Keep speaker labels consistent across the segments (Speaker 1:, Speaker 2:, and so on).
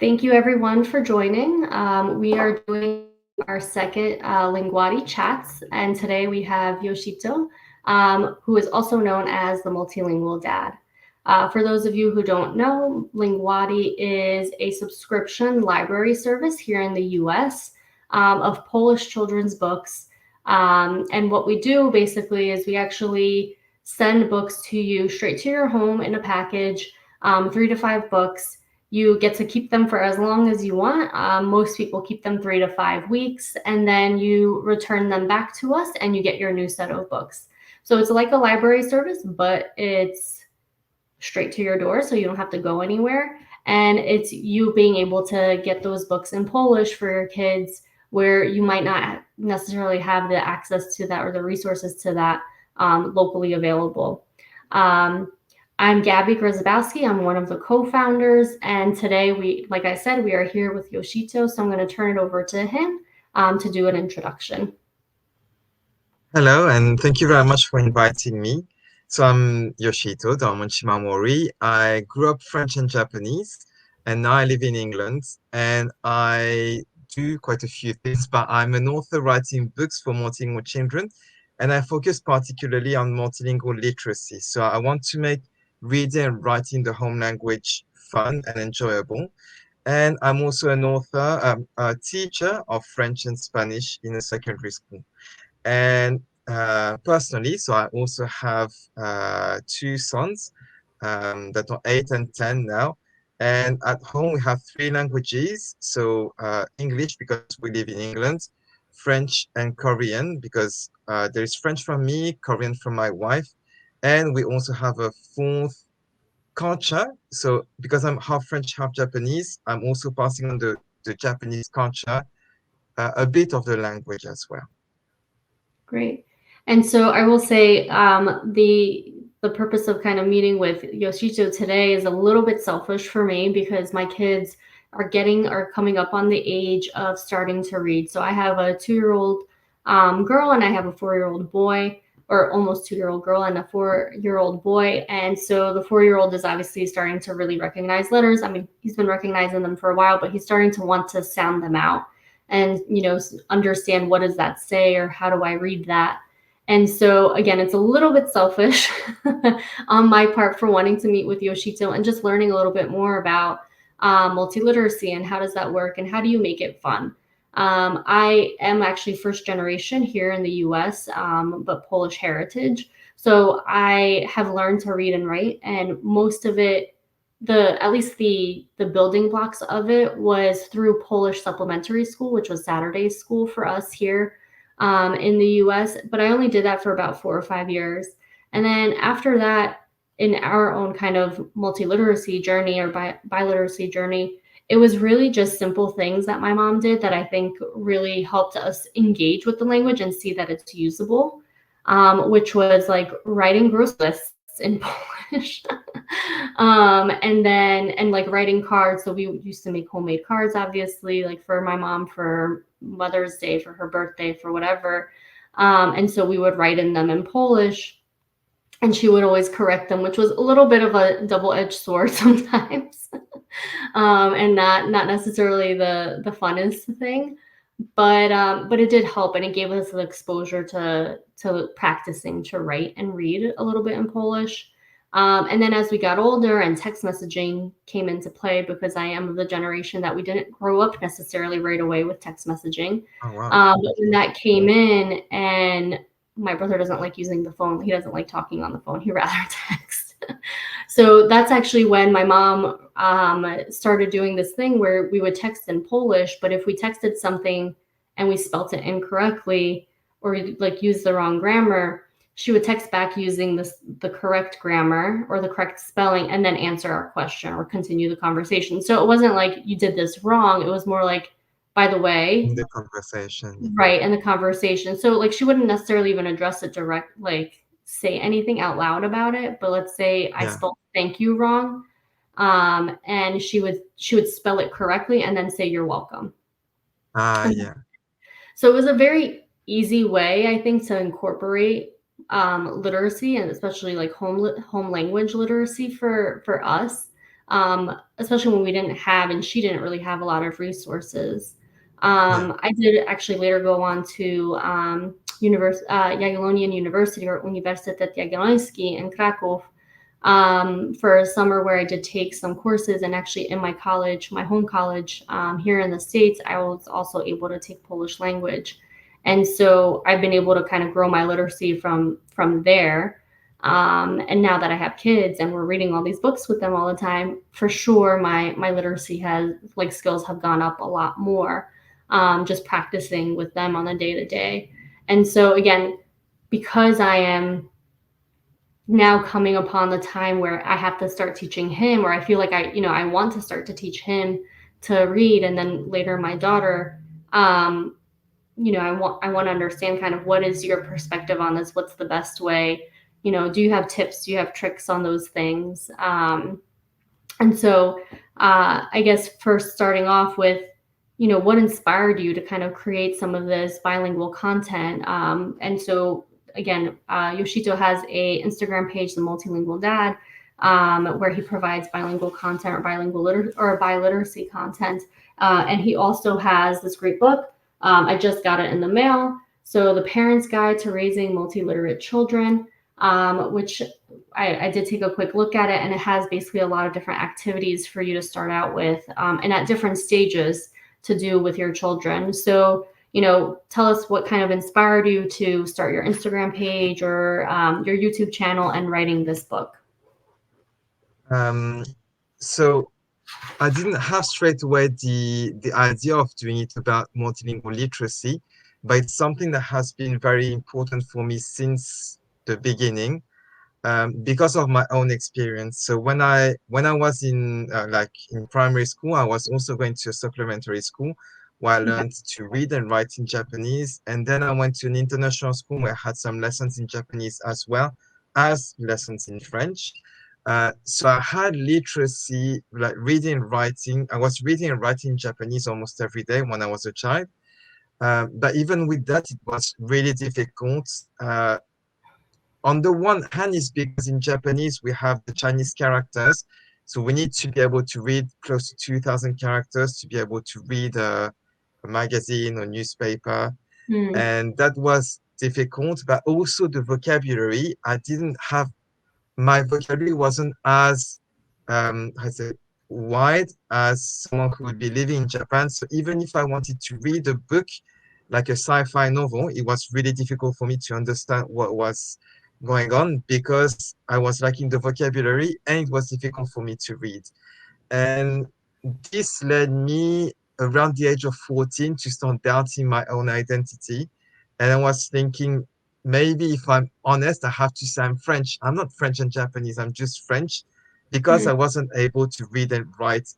Speaker 1: Thank you everyone for joining. We are doing our second Linguati Chats, and today we have Yoshito, who is also known as the multilingual dad. For those of you who don't know, Linguati is a subscription library service here in the US of Polish children's books. And what we do basically is we actually send books to you straight to your home in a package, 3 to 5 books. You get to keep them for as long as you want. Most people keep them 3 to 5 weeks, and then you return them back to us and you get your new set of books. So it's like a library service, but it's straight to your door, so you don't have to go anywhere. And it's you being able to get those books in Polish for your kids where you might not necessarily have the access to that or the resources to that locally available. I'm Gabby Grzybowski. I'm one of the co-founders, and today like I said, we are here with Yoshito, so I'm going to turn it over to him to do an introduction.
Speaker 2: Hello, and thank you very much for inviting me. So I'm Yoshito Shimamori. I grew up French and Japanese, and now I live in England, and I do quite a few things, but I'm an author writing books for multilingual children, and I focus particularly on multilingual literacy. So I want to make reading and writing the home language fun and enjoyable. And I'm also an author, a teacher of French and Spanish in a secondary school. And personally, so I also have two sons that are 8 and 10 now. And at home, we have three languages. So English, because we live in England, French and Korean, because there is French from me, Korean from my wife. And we also have a fourth culture. So because I'm half French, half Japanese, I'm also passing on the Japanese culture, a bit of the language as well.
Speaker 1: Great. And so I will say the purpose of kind of meeting with Yoshito today is a little bit selfish for me because my kids are coming up on the age of starting to read. So I have a 2-year-old girl and I have a 4-year-old boy, or almost 2-year-old girl and a 4-year-old boy. And so the 4-year-old is obviously starting to really recognize letters. I mean, he's been recognizing them for a while, but he's starting to want to sound them out and understand what does that say or how do I read that. And so again, it's a little bit selfish on my part for wanting to meet with Yoshito and just learning a little bit more about multiliteracy and how does that work and how do you make it fun. I am actually first generation here in the US, but Polish heritage. So I have learned to read and write, and most of it, at least the building blocks of it, was through Polish supplementary school, which was Saturday school for us here in the US. But I only did that for about 4 or 5 years. And then after that, in our own kind of multiliteracy journey or biliteracy journey, it was really just simple things that my mom did that I think really helped us engage with the language and see that it's usable, which was like writing grocery lists in Polish. And like writing cards. So we used to make homemade cards, obviously, like for my mom, for Mother's Day, for her birthday, for whatever. And so we would write in them in Polish, and she would always correct them, which was a little bit of a double-edged sword sometimes. And not necessarily the funnest thing, but it did help, and it gave us the exposure to practicing to write and read a little bit in Polish. And then as we got older and text messaging came into play, because I am of the generation that we didn't grow up necessarily right away with text messaging.
Speaker 2: Oh, wow.
Speaker 1: But when that came in, and my brother doesn't like using the phone. He doesn't like talking on the phone. He'd rather text. So that's actually when my mom started doing this thing where we would text in Polish, but if we texted something and we spelt it incorrectly or like used the wrong grammar, she would text back using the correct grammar or the correct spelling and then answer our question or continue the conversation. So it wasn't like you did this wrong. It was more like, by the way,
Speaker 2: In the conversation.
Speaker 1: right, in the conversation. So like she wouldn't necessarily even address it direct, like say anything out loud about it. But let's say I
Speaker 2: Yeah.
Speaker 1: spelled thank you wrong. And she would spell it correctly and then say you're welcome.
Speaker 2: Yeah.
Speaker 1: So it was a very easy way, I think, to incorporate literacy, and especially like home language literacy for us. especially when we didn't have, and she didn't really have a lot of resources.
Speaker 2: Yeah.
Speaker 1: I did actually later go on to Jagiellonian University, or Uniwersytet Jagielloński in Krakow, for a summer where I did take some courses. And actually, in my college, my home college here in the States, I was also able to take Polish language. And so I've been able to kind of grow my literacy from there. And now that I have kids and we're reading all these books with them all the time, for sure my literacy has, like, skills have gone up a lot more, just practicing with them on the day to day. And so again, because I am now coming upon the time where I have to start teaching him, or I feel like I want to start to teach him to read, and then later my daughter, um, I want to understand kind of what is your perspective on this? What's the best way? Do you have tips? Do you have tricks on those things? And so, I guess first starting off with, what inspired you to kind of create some of this bilingual content? And so, again, Yoshito has a Instagram page, the Multilingual Dad, where he provides bilingual content, or or biliteracy content. And he also has this great book. I just got it in the mail. So, The Parent's Guide to Raising Multiliterate Children, which I did take a quick look at it, and it has basically a lot of different activities for you to start out with, and at different stages to do with your children. So, tell us what kind of inspired you to start your Instagram page, or your YouTube channel, and writing this book.
Speaker 2: Um, so I didn't have straight away the idea of doing it about multilingual literacy, but it's something that has been very important for me since the beginning, because of my own experience. So when I was in like in primary school, I was also going to a supplementary school where I
Speaker 1: Okay.
Speaker 2: learned to read and write in Japanese, and then I went to an international school where I had some lessons in Japanese as well as lessons in French. So I had literacy, like reading and writing. I was reading and writing Japanese almost every day when I was a child. But even with that, it was really difficult. On the one hand, is because in Japanese we have the Chinese characters, so we need to be able to read close to 2,000 characters to be able to read a magazine or newspaper,
Speaker 1: Hmm.
Speaker 2: and that was difficult. But also the vocabulary, I didn't have my vocabulary wasn't as how to say wide as someone who would be living in Japan. So even if I wanted to read a book like a sci-fi novel, it was really difficult for me to understand what was going on because I was lacking the vocabulary and it was difficult for me to read. And this led me around the age of 14 to start doubting my own identity. And I was thinking, maybe if I'm honest, I have to say I'm French. I'm not French and Japanese, I'm just French because
Speaker 1: Hmm.
Speaker 2: I wasn't able to read and write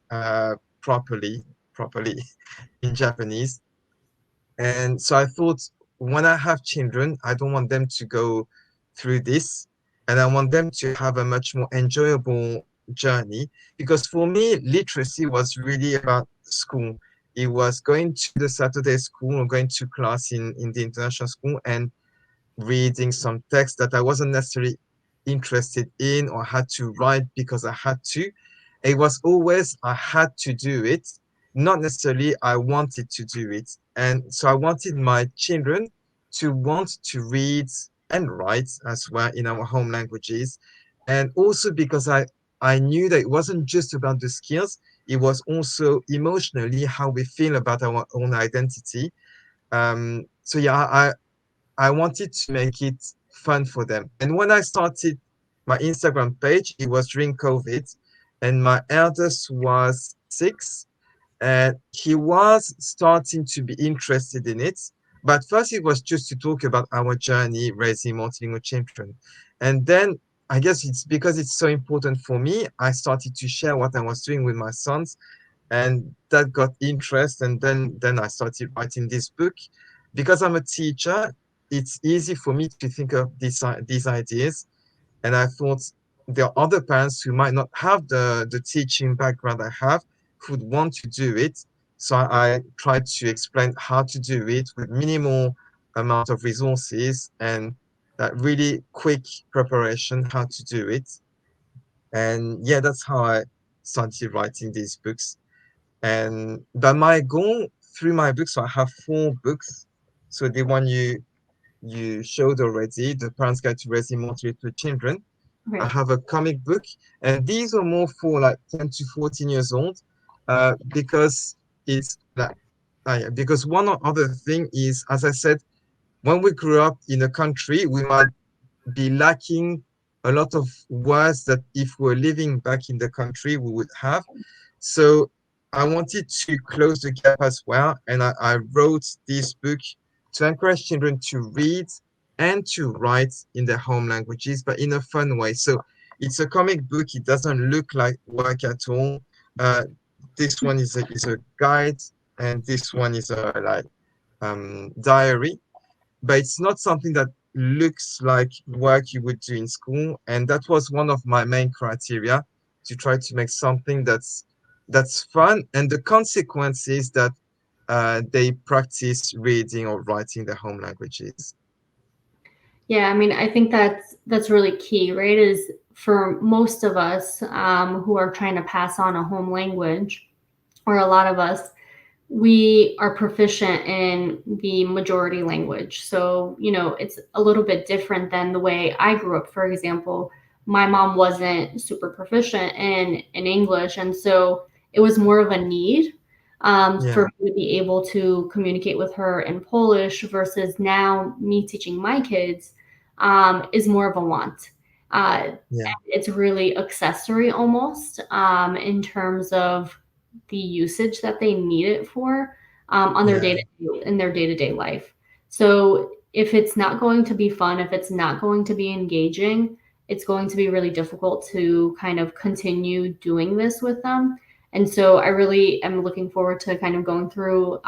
Speaker 2: properly in Japanese. And so I thought, when I have children, I don't want them to go through this. And I want them to have a much more enjoyable journey. Because for me, literacy was really about school. It was going to the Saturday school or going to class in the international school and reading some text that I wasn't necessarily interested in or had to write because I had to. It was always I had to do it, not necessarily I wanted to do it. And so I wanted my children to want to read and write as well in our home languages. And also because I knew that it wasn't just about the skills, it was also emotionally how we feel about our own identity. So yeah, I wanted to make it fun for them. And when I started my Instagram page, it was during COVID, and my eldest was 6, and he was starting to be interested in it. But first, it was just to talk about our journey raising multilingual children. And then I guess it's because it's so important for me, I started to share what I was doing with my sons, and that got interest. And then I started writing this book. Because I'm a teacher, it's easy for me to think of these ideas, and I thought there are other parents who might not have the teaching background I have who would want to do it. So I tried to explain how to do it with minimal amount of resources and that really quick preparation how to do it. And yeah, that's how started writing these books. And but my goal through my books, so I have 4 books. So the one you showed already, The Parent's Guide to Raising Multi-Literacy Children. I
Speaker 1: Right.
Speaker 2: have a comic book, and these are more for like 10 to 14 years old, because it's like, because one other thing is, as I said, when we grew up in a country, we might be lacking a lot of words that if we're living back in the country, we would have. So I wanted to close the gap as well. And I wrote this book to encourage children to read and to write in their home languages, but in a fun way. So it's a comic book. It doesn't look like work at all. Uh, this one is a guide, and this one is a like diary, but it's not something that looks like work you would do in school. And that was one of my main criteria, to try to make something that's fun. And the consequence is that they practice reading or writing their home languages.
Speaker 1: Yeah, I mean, I think that's really key, right? Is for most of us who are trying to pass on a home language, or a lot of us, we are proficient in the majority language. So, it's a little bit different than the way I grew up. For example, my mom wasn't super proficient in English. And so it was more of a need for
Speaker 2: Yeah,
Speaker 1: me to be able to communicate with her in Polish versus now me teaching my kids is more of a want.
Speaker 2: yeah,
Speaker 1: It's really accessory almost in terms of the usage that they need it for on their
Speaker 2: yeah,
Speaker 1: data in their day-to-day life. So if it's not going to be fun, if it's not going to be engaging, it's going to be really difficult to kind of continue doing this with them. And so I really am looking forward to kind of going through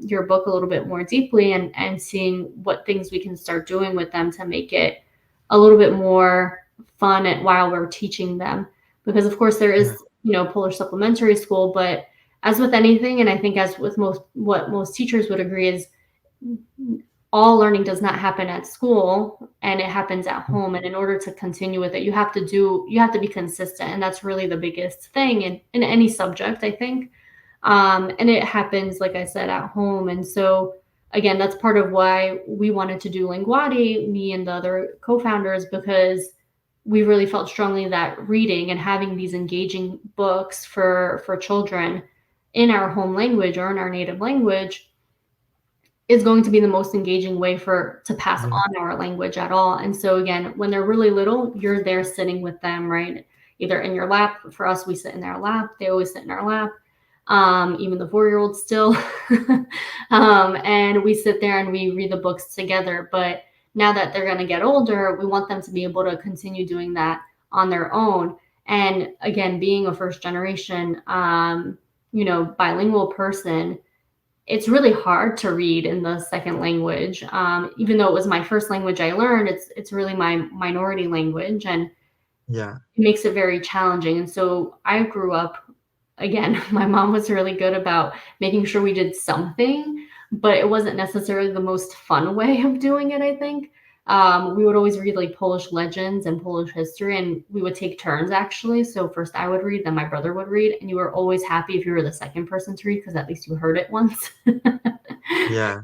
Speaker 1: your book a little bit more deeply and seeing what things we can start doing with them to make it a little bit more fun while we're teaching them. Because of course there
Speaker 2: yeah,
Speaker 1: is, Polish supplementary school, but as with anything, and I think as with most teachers would agree is all learning does not happen at school and it happens at home. And in order to continue with it, you have to be consistent. And that's really the biggest thing in any subject, I think. And it happens, like I said, at home. And so, again, that's part of why we wanted to do Linguati, me and the other co-founders, because we really felt strongly that reading and having these engaging books for children in our home language or in our native language is going to be the most engaging way to pass
Speaker 2: yeah,
Speaker 1: on our language at all. And so again, when they're really little, you're there sitting with them, right? Either in your lap. For us, we sit in their lap. They always sit in our lap. Even the 4-year-old still. And we sit there and we read the books together. But now that they're going to get older, we want them to be able to continue doing that on their own. And again, being a first generation, bilingual person, it's really hard to read in the second language. Even though it was my first language I learned, it's really my minority language, and
Speaker 2: yeah,
Speaker 1: it makes it very challenging. And so I grew up, again, my mom was really good about making sure we did something, but it wasn't necessarily the most fun way of doing it, I think. We would always read like Polish legends and Polish history, and we would take turns actually. So first I would read, then my brother would read, and you were always happy if you were the second person to read because at least you heard it once.
Speaker 2: yeah,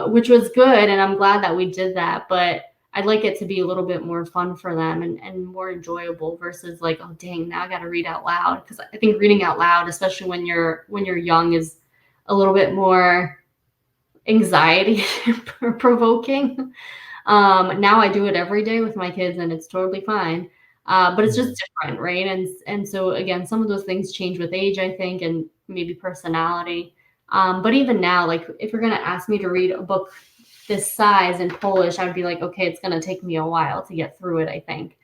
Speaker 1: Which was good, and I'm glad that we did that. But I'd like it to be a little bit more fun for them and more enjoyable versus like, oh dang, now I got to read out loud, because I think reading out loud, especially when you're young, is a little bit more anxiety provoking. Now I do it every day with my kids, and it's totally fine. But it's
Speaker 2: yeah,
Speaker 1: just different, right? And so again, some of those things change with age, I think, and maybe personality. But even now, like if you're gonna ask me to read a book this size in Polish, I'd be like, okay, it's gonna take me a while to get through it, I think.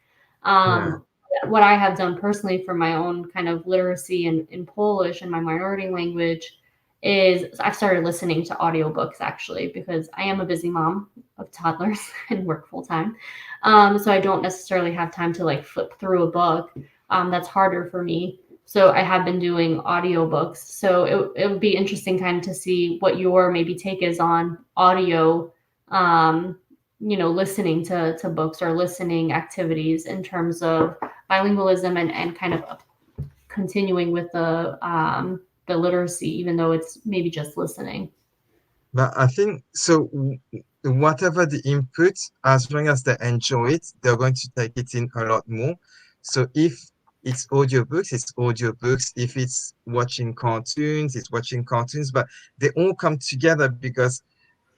Speaker 2: yeah,
Speaker 1: Um, what I have done personally for my own kind of literacy in Polish and my minority language is I've started listening to audiobooks actually, because I am a busy mom of toddlers and work full time. So I don't necessarily have time to like flip through a book. That's harder for me. So I have been doing audiobooks. So it would be interesting kind of to see what your maybe take is on audio, listening to books or listening activities in terms of bilingualism and kind of continuing with the literacy, even though it's maybe just listening.
Speaker 2: But I think so. Whatever the input, as long as they enjoy it, they're going to take it in a lot more. So if it's audiobooks, it's audiobooks. If it's watching cartoons, it's watching cartoons. But they all come together because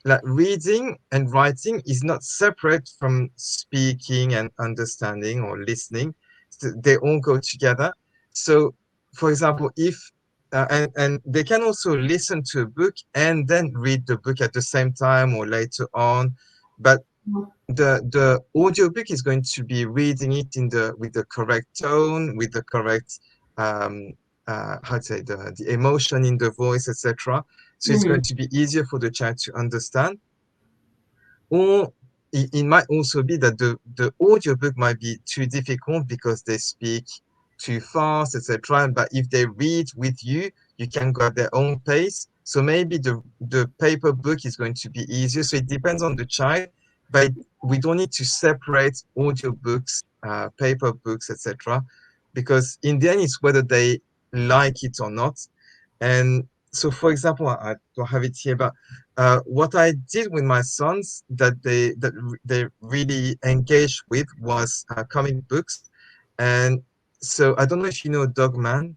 Speaker 2: like reading and writing is not separate from speaking and understanding or listening. So they all go together. So, for example, if and they can also listen to a book and then read the book at the same time or later on. But the audiobook is going to be reading it in the with the correct tone, with the correct um how to say the emotion in the voice, etc. So it's
Speaker 1: Hmm.
Speaker 2: going to be easier for the child to understand. Or it might also be that the audiobook might be too difficult because they speak too fast, etc. But if they read with you, you can go at their own pace. So maybe the paper book is going to be easier. So it depends on the child, but we don't need to separate audiobooks, paper books, etc. Because in the end, it's whether they like it or not. And so, for example, I don't have it here, but what I did with my sons they really engaged with was comic books, and so I don't know if you know Dogman.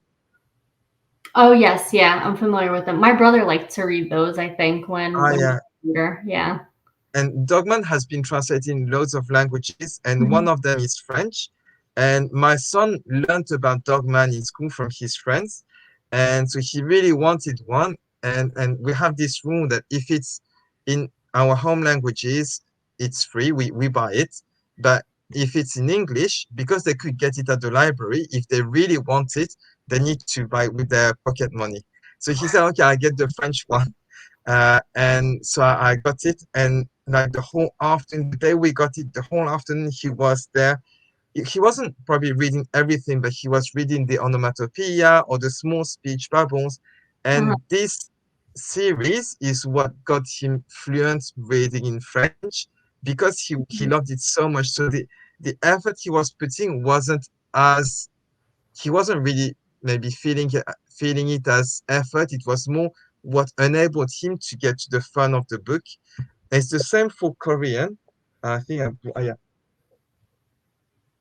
Speaker 1: Oh yes, yeah, I'm familiar with them. My brother liked to read those, I think,
Speaker 2: Ah,
Speaker 1: when he was
Speaker 2: yeah,
Speaker 1: younger. Yeah.
Speaker 2: and Dogman has been translated in loads of languages, and one
Speaker 1: Mhm.
Speaker 2: of them is French. And my son learned about Dogman in school from his friends, and so he really wanted one. And we have this rule that if it's in our home languages, it's free. We buy it. But if it's in English, because they could get it at the library, if they really want it, they need to buy it with their pocket money. So he said, "Okay, I get the French one." And so I got it, and like the whole afternoon, the day we got it, the whole afternoon he was there. He wasn't probably reading everything, but he was reading the onomatopoeia or the small speech bubbles.
Speaker 1: Uh-huh.
Speaker 2: And this series is what got him fluent reading in French because he loved it so much. So the effort he was putting wasn't as he wasn't really maybe feeling it as effort. It was more what enabled him to get to the fun of the book. It's the same for Korean. I think yeah,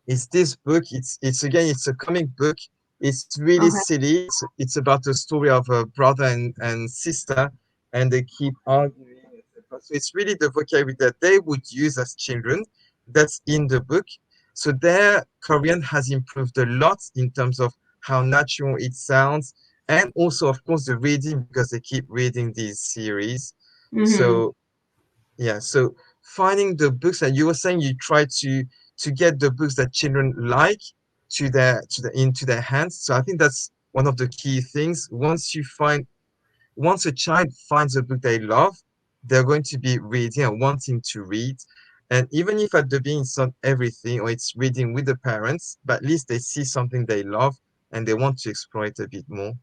Speaker 2: it's this book. It's again it's a comic book. It's really
Speaker 1: Okay.
Speaker 2: silly. It's about the story of a brother and sister, and they keep arguing, etc. So it's really the vocabulary that they would use as children that's in the book. So their Korean has improved a lot in terms of how natural it sounds, and also of course the reading because they keep reading these series.
Speaker 1: Hmm.
Speaker 2: So yeah, so finding the books that you were saying you try to get the books that children like to the into their hands. So I think that's one of the key things. Once a child finds a book they love, they're going to be reading and wanting to read. And even if at the beginning it's not everything or it's reading with the parents, but at least they see something they love and they want to explore it a bit more.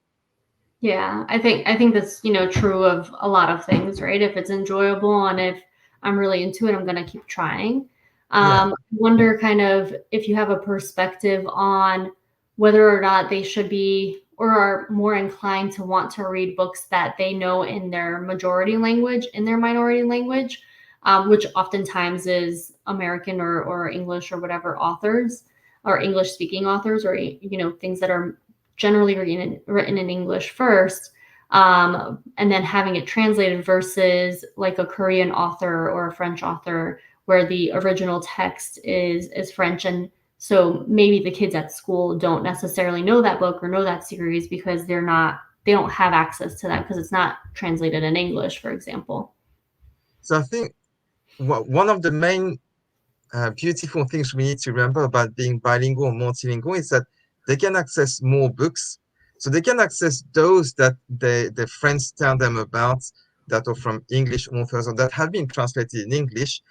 Speaker 1: Yeah, I think that's, true of a lot of things, right? If it's enjoyable and if I'm really into it, I'm gonna keep trying.
Speaker 2: Yeah.
Speaker 1: I wonder kind of if you have a perspective on whether or not they should be or are more inclined to want to read books that they know in their majority language, in their minority language, which oftentimes is American or English or whatever authors or English speaking authors or things that are generally written in English first, and then having it translated versus like a Korean author or a French author where the original text is French, and so maybe the kids at school don't necessarily know that book or know that series because they don't have access to that because it's not translated in English, for example.
Speaker 2: So I think one of the main beautiful things we need to remember about being bilingual or multilingual is that they can access more books. So they can access those that their friends tell them about that are from English authors or that have been translated in English.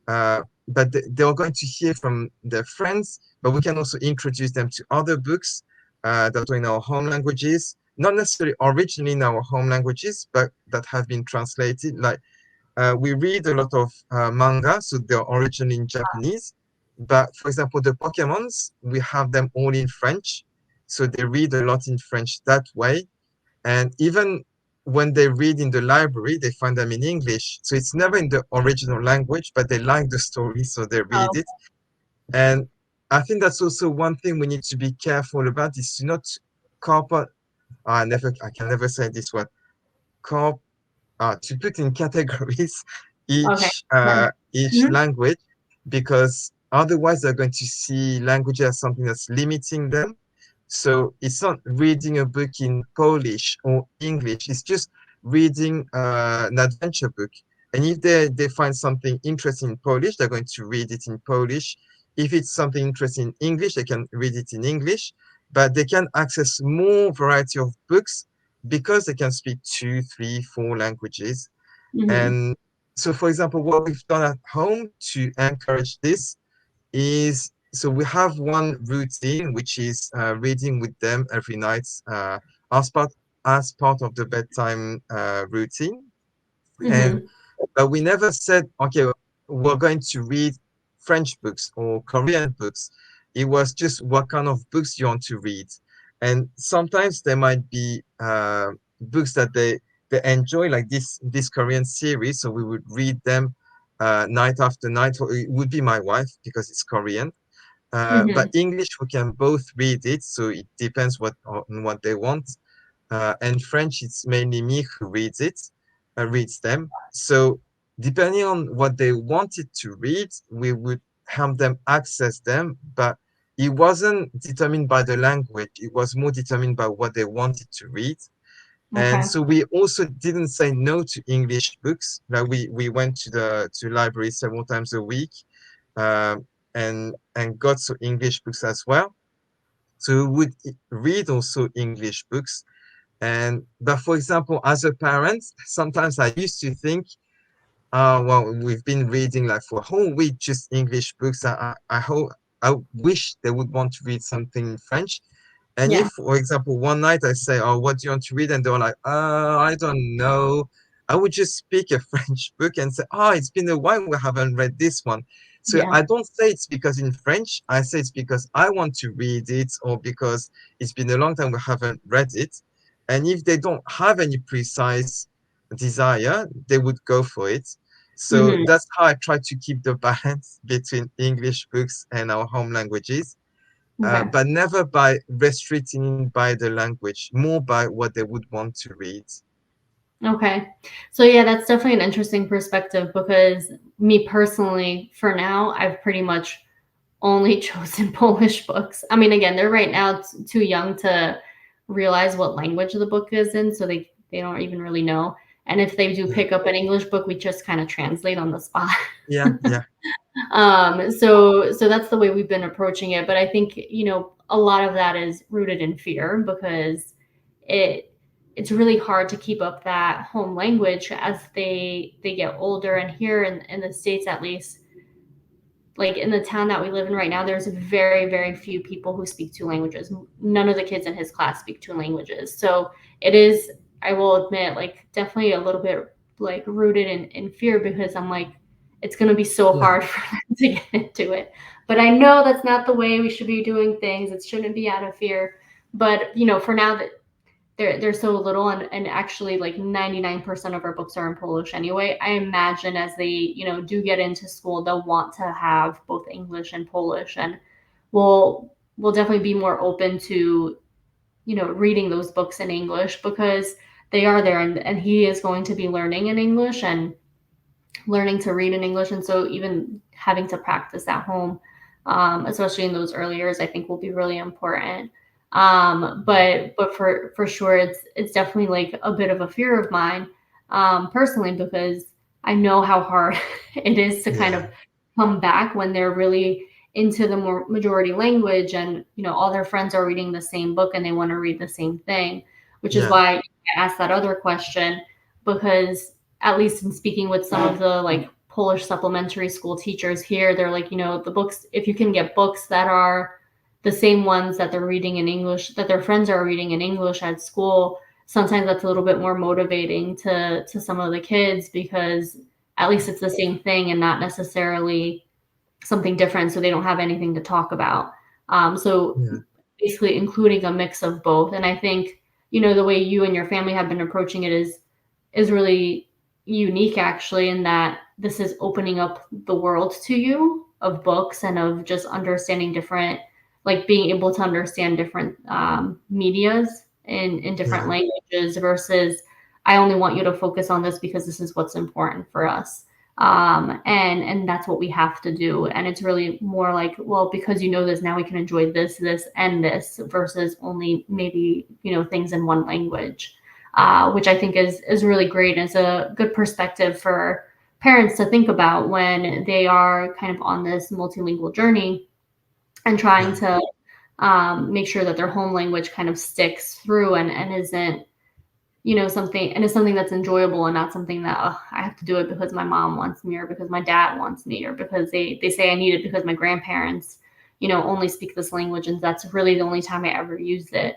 Speaker 2: But they are going to hear from their friends, but we can also introduce them to other books that are in our home languages, not necessarily originally in our home languages, but that have been translated. Like we read a lot of manga, so they're originally in Japanese. But for example, the Pokemons, we have them all in French. So they read a lot in French that way. And even when they read in the library, they find them in English. So it's never in the original language, but they like the story, so they read
Speaker 1: Oh,
Speaker 2: it. And I think that's also one thing we need to be careful about is to not corpor I can never say this word, corp to put in categories
Speaker 1: okay.
Speaker 2: each
Speaker 1: Mhm.
Speaker 2: language, because otherwise they're going to see language as something that's limiting them. So it's not reading a book in Polish or English, it's just reading an adventure book. And if they find something interesting in Polish, they're going to read it in Polish. If it's something interesting in English, they can read it in English, but they can access more variety of books because they can speak two, three, four languages.
Speaker 1: Mhm.
Speaker 2: And so, for example, what we've done at home to encourage this is so we have one routine, which is reading with them every night as part of the bedtime routine. And
Speaker 1: Mhm.
Speaker 2: but we never said, okay, we're going to read French books or Korean books. It was just what kind of books you want to read. And sometimes there might be books that they enjoy, like this Korean series. So we would read them night after night. Or it would be my wife because it's Korean. But
Speaker 1: Mhm.
Speaker 2: English, we can both read it. So it depends on what they want. And French, it's mainly me who reads them. So depending on what they wanted to read, we would help them access them. But it wasn't determined by the language. It was more determined by what they wanted to read. And
Speaker 1: Okay.
Speaker 2: so we also didn't say no to English books. Like we went to library several times a week, and got some English books as well. So we would read also English books. And but for example, as a parent, sometimes I used to think, well, we've been reading like for a whole week just English books. I hope I wish they would want to read something in French. And if,
Speaker 1: Yeah.
Speaker 2: for example, one night I say, "Oh, what do you want to read?" and they're like, I don't know," I would just pick a French book and say, "Oh, it's been a while we haven't read this one." So
Speaker 1: Yeah.
Speaker 2: I don't say it's because in French. I say it's because I want to read it, or because it's been a long time we haven't read it. And if they don't have any precise desire, they would go for it. So
Speaker 1: Mhm.
Speaker 2: that's how I try to keep the balance between English books and our home languages,
Speaker 1: Okay.
Speaker 2: but never by restricting by the language, more by what they would want to read.
Speaker 1: Okay. So yeah, that's definitely an interesting perspective because me personally, for now, I've pretty much only chosen Polish books. I mean, again, they're right now too young to realize what language the book is in, so they don't even really know. And if they do
Speaker 2: Yeah,
Speaker 1: pick up an English book, we just kind of translate on the spot.
Speaker 2: yeah, yeah,
Speaker 1: So that's the way we've been approaching it. But I think, a lot of that is rooted in fear because it it's really hard to keep up that home language as they get older. And here in the States, at least, like in the town that we live in right now, there's very, very few people who speak two languages. None of the kids in his class speak two languages. So it is, I will admit, like definitely a little bit like rooted in fear because I'm like, it's going to be so
Speaker 2: yeah,
Speaker 1: hard for them to get into it. But I know that's not the way we should be doing things. It shouldn't be out of fear. But, for now that they're so little, and actually like 99% of our books are in Polish anyway. I imagine as they, do get into school, they'll want to have both English and Polish, and we'll definitely be more open to, reading those books in English because they are there, and he is going to be learning in English and learning to read in English. And so even having to practice at home, especially in those early years, I think will be really important. But for sure, it's definitely like a bit of a fear of mine, personally, because I know how hard it is to kind
Speaker 2: yeah,
Speaker 1: of come back when they're really into the more majority language, and all their friends are reading the same book and they want to read the same thing, which is
Speaker 2: yeah,
Speaker 1: why I asked that other question, because at least in speaking with some of the like Polish supplementary school teachers here, they're like, the books, if you can get books that are the same ones that they're reading in English, that their friends are reading in English at school, sometimes that's a little bit more motivating to some of the kids because at least it's the same thing and not necessarily something different, so they don't have anything to talk about. So
Speaker 2: yeah,
Speaker 1: basically including a mix of both. And I think, the way you and your family have been approaching it is really unique actually, in that this is opening up the world to you of books and of just understanding different, like being able to understand different medias in different
Speaker 2: Yeah,
Speaker 1: languages versus I only want you to focus on this because this is what's important for us. And that's what we have to do. And it's really more like, well, because this, now we can enjoy this, and this versus only maybe, things in one language, which I think is really great. Is a good perspective for parents to think about when they are kind of on this multilingual journey and trying
Speaker 2: yeah.
Speaker 1: to make sure that their home language kind of sticks through and isn't, something, and it's something that's enjoyable and not something that, oh, I have to do it because my mom wants me or because my dad wants me or because they say I need it because my grandparents, only speak this language and that's really the only time I ever used it.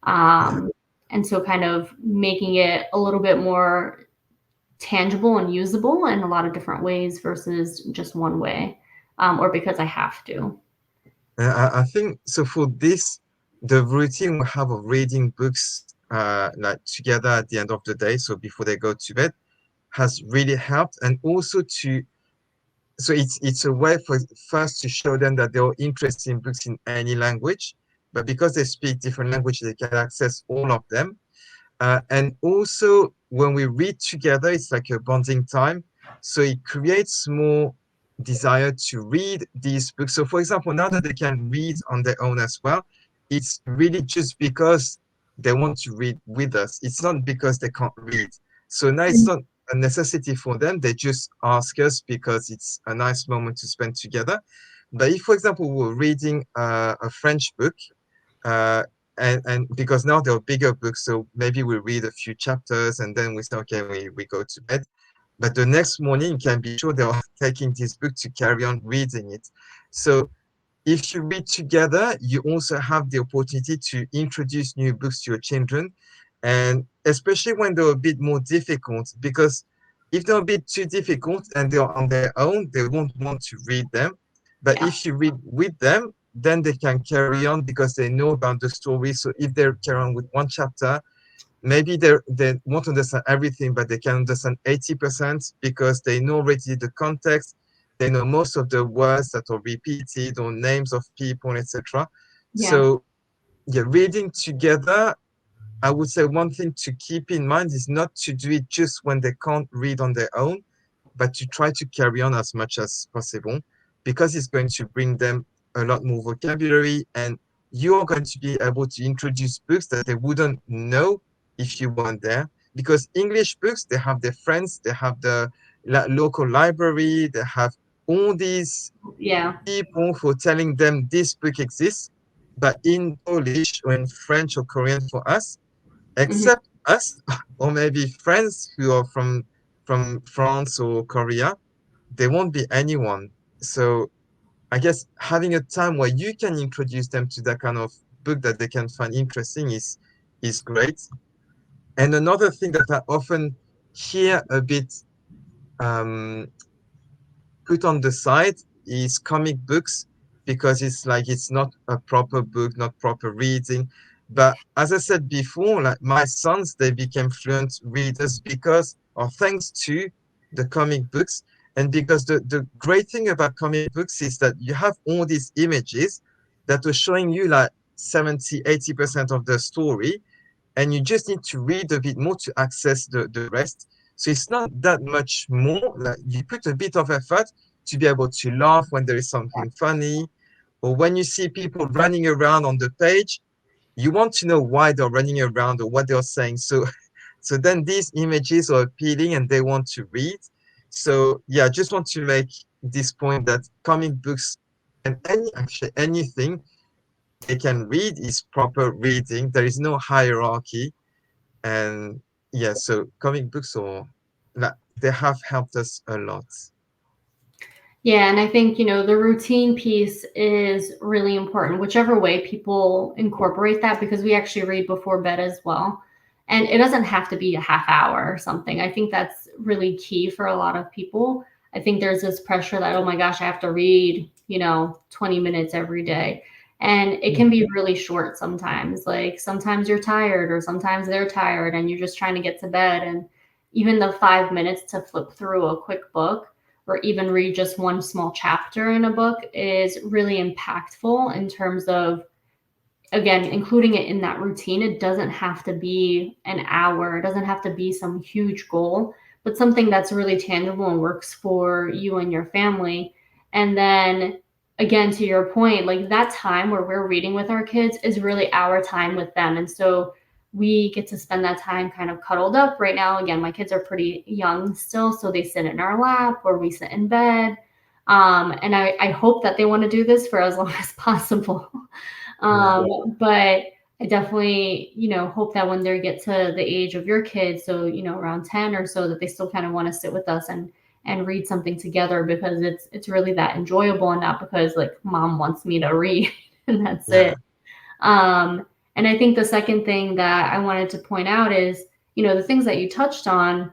Speaker 2: Yeah.
Speaker 1: And so kind of making it a little bit more tangible and usable in a lot of different ways versus just one way, or because I have to.
Speaker 2: I think so for this, the routine we have of reading books like together at the end of the day, so before they go to bed, has really helped. And also to so it's a way for first to show them that they're interested in books in any language, but because they speak different languages, they can access all of them. And also, when we read together, it's like a bonding time. So it creates more desire to read these books. So, for example, now that they can read on their own as well, it's really just because they want to read with us. It's not because they can't read. So now it's not a necessity for them. They just ask us because it's a nice moment to spend together. But if, for example, we're reading a French book, uh, and because now they're bigger books, so maybe we read a few chapters and then we say, okay, we go to bed. But the next morning, you can be sure they're taking this book to carry on reading it. So if you read together, you also have the opportunity to introduce new books to your children. And especially when they're a bit more difficult, because if they're a bit too difficult and they're on their own, they won't want to read them. But
Speaker 1: Yeah.
Speaker 2: if you read with them, then they can carry on because they know about the story. So if they carry on with one chapter, maybe they won't understand everything, but they can understand 80% because they know already the context. They know most of the words that are repeated or names of people, etc.
Speaker 1: Yeah.
Speaker 2: So yeah, reading together, I would say one thing to keep in mind is not to do it just when they can't read on their own, but to try to carry on as much as possible because it's going to bring them a lot more vocabulary and you're going to be able to introduce books that they wouldn't know if you weren't there. Because English books, they have their friends, they have the local library, they have all these
Speaker 1: Yeah.
Speaker 2: people who are telling them this book exists. But in Polish or in French or Korean for us,
Speaker 1: Hmm.
Speaker 2: except us or maybe friends who are from France or Korea, there won't be anyone. So I guess having a time where you can introduce them to that kind of book that they can find interesting is great. And another thing that I often hear a bit um, put on the side is comic books because it's like it's not a proper book, not proper reading. But as I said before, like my sons, they became fluent readers because or thanks to the comic books. And because the great thing about comic books is that you have all these images that are showing you like 70, 80% of the story and you just need to read a bit more to access the rest. So it's not that much more. Like you put a bit of effort to be able to laugh when there is something funny, or when you see people running around on the page, you want to know why they're running around or what they're saying. So so then these images are appealing and they want to read. So yeah, I just want to make this point that comic books and actually anything they can read is proper reading. There is no hierarchy. And yeah, so comic books or like they have helped us a lot.
Speaker 1: Yeah, and I think, the routine piece is really important, whichever way people incorporate that, because we actually read before bed as well. And it doesn't have to be a half hour or something. I think that's really key for a lot of people. I think there's this pressure that, oh my gosh, I have to read, 20 minutes every day. And it can
Speaker 2: Yeah.
Speaker 1: be really short sometimes. Like sometimes you're tired or sometimes they're tired and you're just trying to get to bed. And even the 5 minutes to flip through a quick book or even read just one small chapter in a book is really impactful in terms of, again, including it in that routine. It doesn't have to be an hour, it doesn't have to be some huge goal, but something that's really tangible and works for you and your family. And then, again, to your point, like that time where we're reading with our kids is really our time with them. And so we get to spend that time kind of cuddled up. Right now, again, my kids are pretty young still, so they sit in our lap or we sit in bed. And I hope that they want to do this for as long as possible.
Speaker 2: Yeah.
Speaker 1: But I definitely, hope that when they get to the age of your kids, so, around 10 or so, that they still kind of want to sit with us and read something together, because it's really that enjoyable and not because like mom wants me to read and that's it.
Speaker 2: Yeah.
Speaker 1: Um, and I think the second thing that I wanted to point out is, the things that you touched on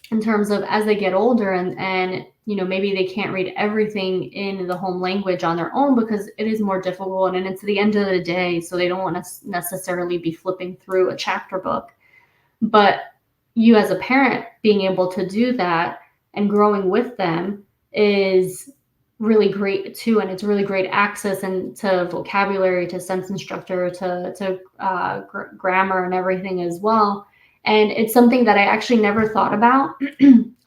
Speaker 1: in terms of as they get older, and maybe they can't read everything in the home language on their own because it is more difficult and it's the end of the day, so they don't want to necessarily be flipping through a chapter book. But you as a parent being able to do that and growing with them is really great too, and it's really great access and to vocabulary, to sense instructor, to grammar and everything as well. And it's something that I actually never thought about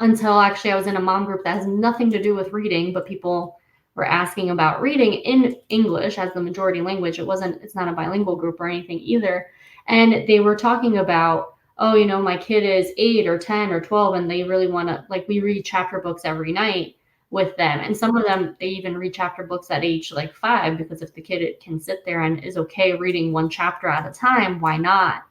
Speaker 1: until actually I was in a mom group that has nothing to do with reading, but people were asking about reading in English as the majority language. It's not a bilingual group or anything either. And they were talking about, oh, my kid is 8 or 10 or 12 and they really want to, like, we read chapter books every night with them. And some of them, they even read chapter books at age like 5, because if the kid can sit there and is okay reading one chapter at a time, why not?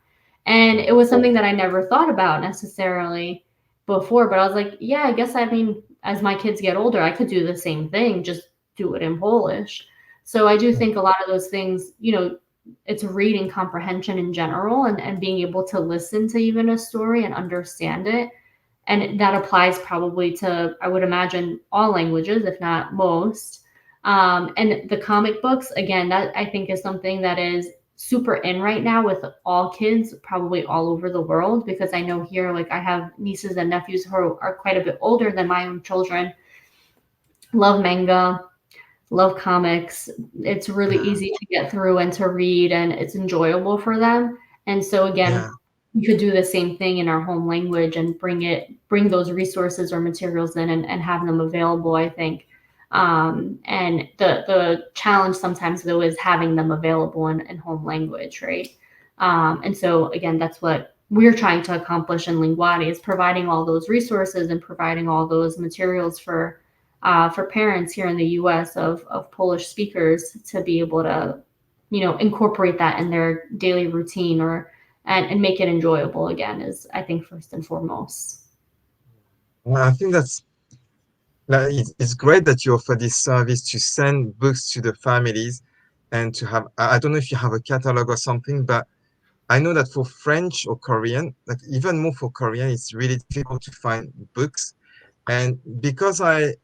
Speaker 1: And it was something that I never thought about necessarily before, but I was like, yeah, I guess, I mean, as my kids get older, I could do the same thing, just do it in Polish. So I do think a lot of those things, it's reading comprehension in general, and being able to listen to even a story and understand it. And that applies probably to, I would imagine, all languages, if not most. And the comic books, again, that I think is something that is super in right now with all kids, probably all over the world, because I know here, like, I have nieces and nephews who are quite a bit older than my own children, love manga, love comics. It's really
Speaker 2: Yeah.
Speaker 1: easy to get through and to read, and it's enjoyable for them. And so, again,
Speaker 2: Yeah.
Speaker 1: we could do the same thing in our home language and bring those resources or materials in, and have them available, I think. And the challenge sometimes though is having them available in home language, right? And so again, that's what we're trying to accomplish in Linguati, is providing all those resources and providing all those materials for parents here in the U.S. of Polish speakers to be able to, incorporate that in their daily routine, or and make it enjoyable, again, is, I think, first and foremost.
Speaker 2: Well, I think it's great that you offer this service to send books to the families and to have, I don't know if you have a catalog or something, but I know that for French or Korean, like even more for Korean, it's really difficult to find books. And because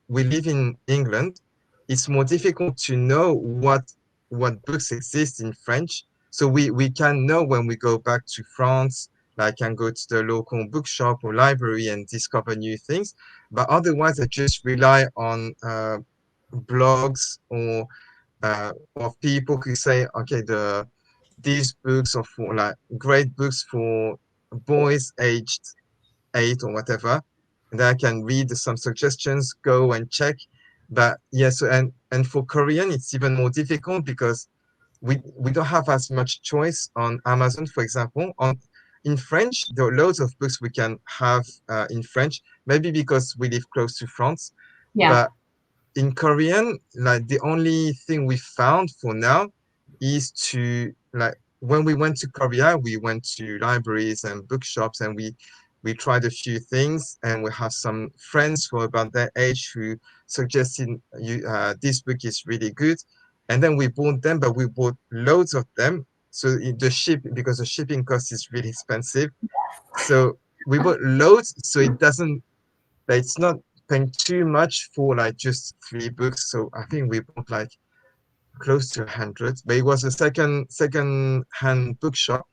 Speaker 2: we live in England, it's more difficult to know what books exist in French. So we can know when we go back to France, like can go to the local bookshop or library and discover new things. But otherwise, I just rely on blogs or people who say, okay, these books are for like great books for boys aged 8 or whatever, and then I can read some suggestions, go and check. But yes, and for Korean, it's even more difficult because we don't have as much choice on Amazon, for example. In French, there are loads of books we can have in French, maybe because we live close to France.
Speaker 1: Yeah.
Speaker 2: But in Korean, like the only thing we found for now is to like when we went to Korea, we went to libraries and bookshops and we tried a few things and we have some friends who are about that age who suggested this book is really good. And then we bought them, but we bought loads of them. So because the shipping cost is really expensive. So we bought loads, so it doesn't like it's not paying too much for like just 3 books. So I think we bought like close to 100, but it was a second hand bookshop.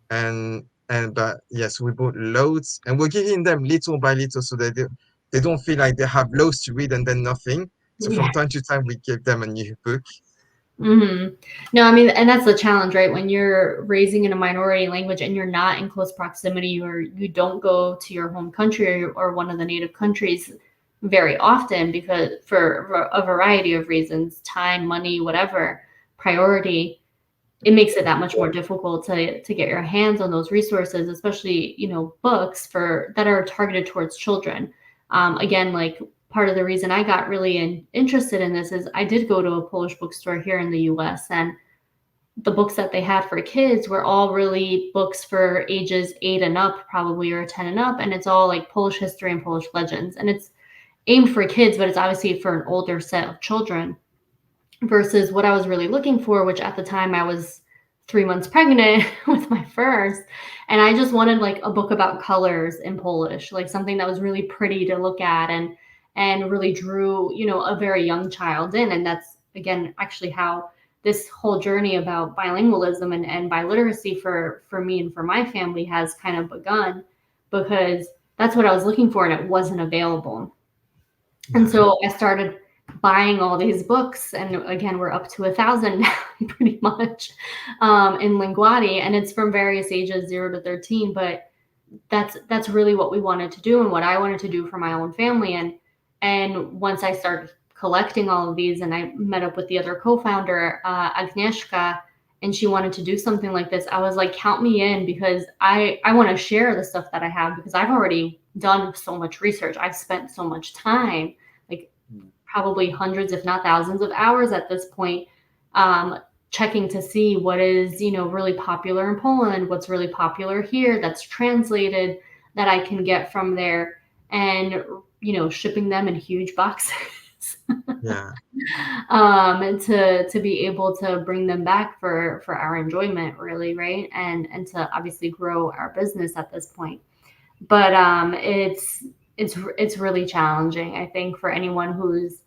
Speaker 2: And but yes, we bought loads, and we're giving them little by little so that they don't feel like they have loads to read and then nothing. So from
Speaker 1: Yeah.
Speaker 2: time to time, we give them a new book.
Speaker 1: Hmm. No, I mean, and that's the challenge, right? When you're raising in a minority language and you're not in close proximity, or you don't go to your home country or one of the native countries very often because for a variety of reasons, time, money, whatever, priority, it makes it that much more difficult to get your hands on those resources, especially books for that are targeted towards children. Again, like part of the reason I got really interested in this is I did go to a Polish bookstore here in the U.S. and the books that they had for kids were all really books for ages 8 and up, probably, or 10 and up, and it's all like Polish history and Polish legends, and it's aimed for kids, but it's obviously for an older set of children versus what I was really looking for, which at the time I was 3 months pregnant with my first. And I just wanted like a book about colors in Polish, like something that was really pretty to look at and really drew, a very young child in. And that's again actually how this whole journey about bilingualism and biliteracy for me and for my family has kind of begun because that's what I was looking for and it wasn't available. And
Speaker 2: Yeah,
Speaker 1: so I started buying all these books, and again, we're up to 1,000 now, pretty much, in Linguati, and it's from various ages 0 to 13. But that's really what we wanted to do, and what I wanted to do for my own family. And once I started collecting all of these, and I met up with the other co-founder, Agnieszka, and she wanted to do something like this, I was like, count me in because I want to share the stuff that I have because I've already done so much research. I've spent so much time, like probably hundreds, if not thousands of hours at this point, um, checking to see what is, really popular in Poland, what's really popular here that's translated that I can get from there and, shipping them in huge boxes.
Speaker 2: yeah,
Speaker 1: To be able to bring them back for our enjoyment, really, right? And to obviously grow our business at this point. But it's really challenging, I think, for anyone who's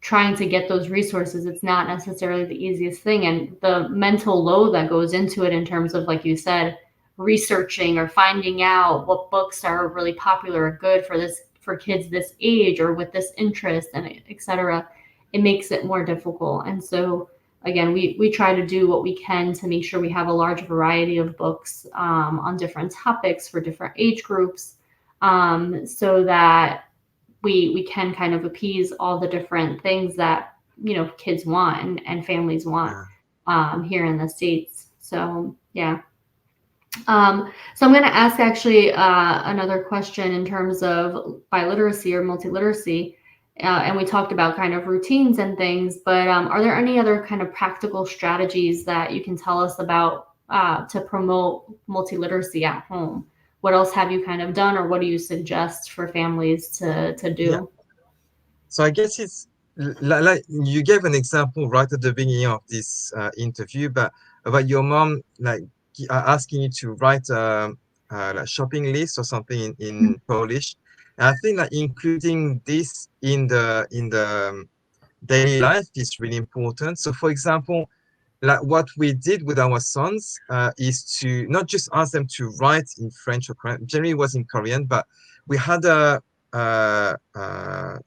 Speaker 1: trying to get those resources. It's not necessarily the easiest thing, and the mental load that goes into it in terms of, like you said, researching or finding out what books are really popular or good for kids this age or with this interest, and etc. It makes it more difficult. And so again, we try to do what we can to make sure we have a large variety of books, on different topics for different age groups, so that we can kind of appease all the different things that kids want and families want,
Speaker 2: yeah,
Speaker 1: here in the States. So yeah. So I'm going to ask actually, another question in terms of biliteracy or multiliteracy. And we talked about kind of routines and things, but are there any other kind of practical strategies that you can tell us about, to promote multiliteracy at home? What else have you kind of done, or what do you suggest for families to
Speaker 2: yeah.
Speaker 1: do?
Speaker 2: So I guess it's like you gave an example right at the beginning of this interview, but about your mom like asking you to write a shopping list or something in Polish. And I think that including this in the daily life is really important. So, for example, like what we did with our sons is to not just ask them to write in French or Korean. Generally, it was in Korean, but we had a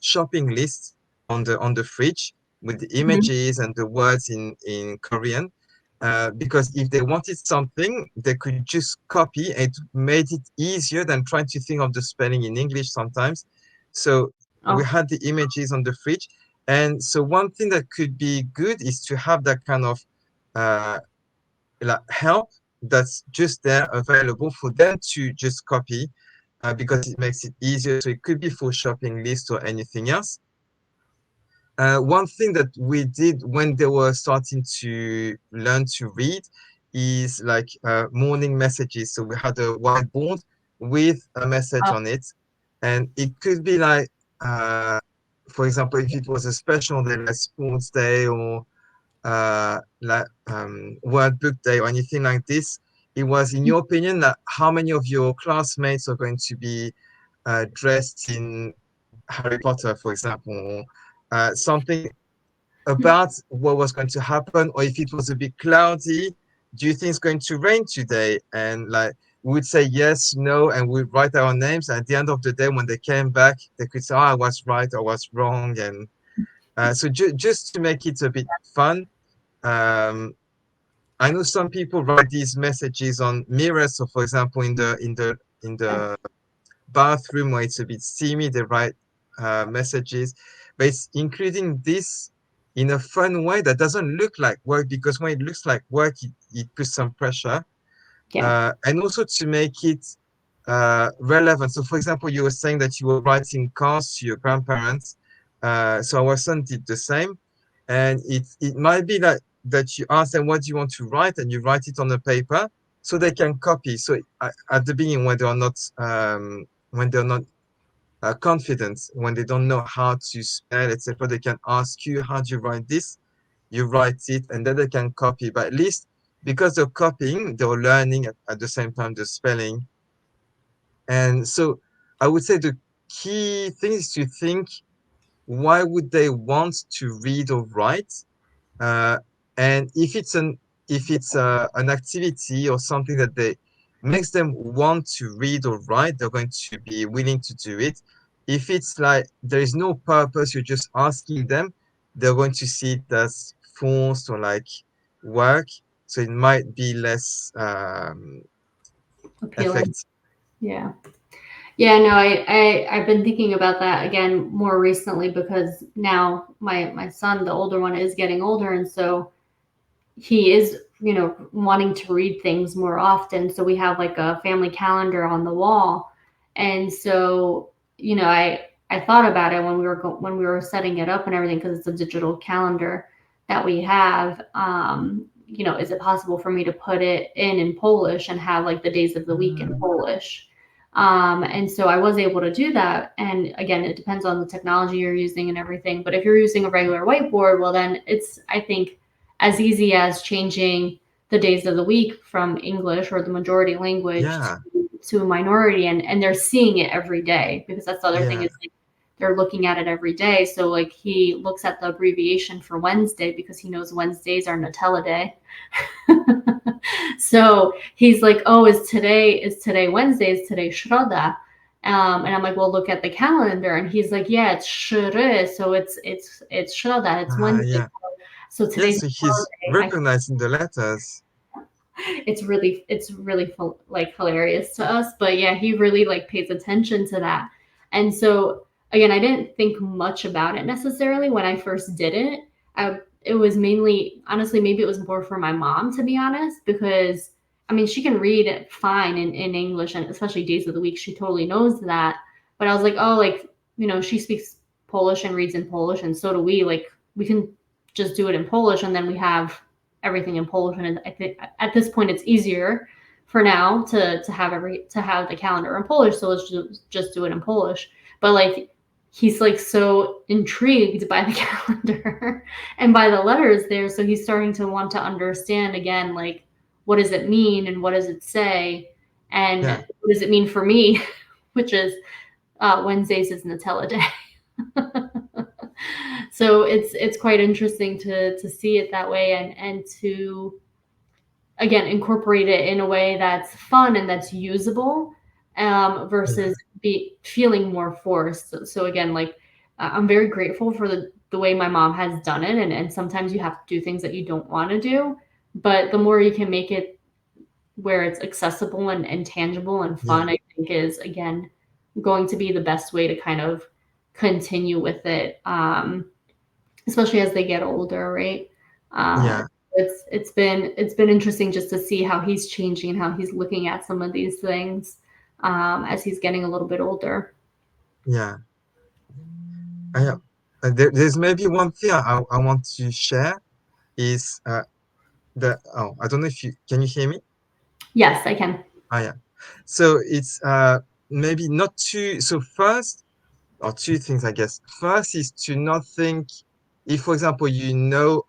Speaker 2: shopping list on the fridge with the
Speaker 1: Mhm.
Speaker 2: images and the words in Korean. Because if they wanted something, they could just copy. It made it easier than trying to think of the spelling in English sometimes. So we
Speaker 1: Oh,
Speaker 2: had the images on the fridge. And so one thing that could be good is to have that kind of uh, like help that's just there available for them to just copy, because it makes it easier. So it could be for shopping list or anything else. One thing that we did when they were starting to learn to read is like morning messages. So we had a whiteboard with a message
Speaker 1: oh,
Speaker 2: on it, and it could be like, uh, for example, if it was a special day like sports day or like World Book Day or anything like this, it was, in your opinion, that how many of your classmates are going to be dressed in Harry Potter, for example, or something. about what was going to happen, or if it was a bit cloudy, do you think it's going to rain today? And like we would say yes, no, and we'd write our names. At the end of the day, when they came back, they could say, "Oh, I was right, I was wrong," and so just to make it a bit fun. Um, I know some people write these messages on mirrors. So, for example, in the bathroom where it's a bit steamy, they write messages. But it's including this in a fun way that doesn't look like work, because when it looks like work, it puts some pressure.
Speaker 1: Yeah.
Speaker 2: And also to make it relevant. So, for example, you were saying that you were writing cards to your grandparents. So our son did the same, and it might be that you ask them what do you want to write, and you write it on the paper so they can copy. So at the beginning, when they're not confident, when they don't know how to spell, etc., they can ask you, "How do you write this?" You write it, and then they can copy. But at least because they're copying, they're learning at the same time the spelling. And so I would say the key thing is to think, why would they want to read or write? Uh, and if it's an activity or something that they makes them want to read or write, they're going to be willing to do it. If it's like there is no purpose, you're just asking them, they're going to see it as forced or like work. So it might be less
Speaker 1: Appealing.
Speaker 2: effective.
Speaker 1: Yeah. Yeah, no, I've been thinking about that again more recently because now my son, the older one, is getting older, and so he is, wanting to read things more often. So we have like a family calendar on the wall, and so I thought about it when when we were setting it up and everything because it's a digital calendar that we have. Is it possible for me to put it in Polish and have like the days of the week in
Speaker 2: Mm,
Speaker 1: Polish? And so I was able to do that. And again, it depends on the technology you're using and everything. But if you're using a regular whiteboard, well, then it's, I think, as easy as changing the days of the week from English or the majority language
Speaker 2: yeah,
Speaker 1: to a minority, and they're seeing it every day because that's the other thing
Speaker 2: yeah,
Speaker 1: is like they're looking at it every day. So like he looks at the abbreviation for Wednesday because he knows Wednesdays are Nutella day. So he's like, "Oh, is today Wednesday? Is today Shroda?" And I'm like, "Well, look at the calendar." And he's like, "Yeah, it's Shre, so it's Shroda. It's Wednesday.
Speaker 2: yeah.
Speaker 1: So
Speaker 2: Yeah,
Speaker 1: today's
Speaker 2: so he's
Speaker 1: holiday."
Speaker 2: recognizing the letters.
Speaker 1: It's really like hilarious to us, but yeah, he really like pays attention to that. And so again, I didn't think much about it necessarily when I first did it. It was mainly, honestly, maybe it was more for my mom, to be honest, because I mean she can read it fine in English, and especially days of the week she totally knows that. But I was like, oh, like, she speaks Polish and reads in Polish, and so do we. Like, we can just do it in Polish, and then we have everything in Polish. And I think at this point it's easier for now to have the calendar in Polish. So let's just do it in Polish. But like he's like so intrigued by the calendar and by the letters there, so he's starting to want to understand again, like, what does it mean and what does it say and
Speaker 2: Yeah,
Speaker 1: what does it mean for me, which is Wednesdays is Nutella day. So it's quite interesting to see it that way, and to again incorporate it in a way that's fun and that's usable,
Speaker 2: yeah,
Speaker 1: versus be feeling more forced. So again, like, I'm very grateful for the way my mom has done it, and sometimes you have to do things that you don't want to do, but the more you can make it where it's accessible and tangible and
Speaker 2: yeah,
Speaker 1: fun, I think is again going to be the best way to kind of continue with it, especially as they get older, right? Uh,
Speaker 2: yeah,
Speaker 1: it's been interesting just to see how he's changing and how he's looking at some of these things, as he's getting a little bit older.
Speaker 2: yeah. There's maybe one thing I want to share is I don't know if you can you hear me?
Speaker 1: Yes, I can.
Speaker 2: Yeah. So it's maybe not too so first or two things, I guess. First is to not think, if, for example,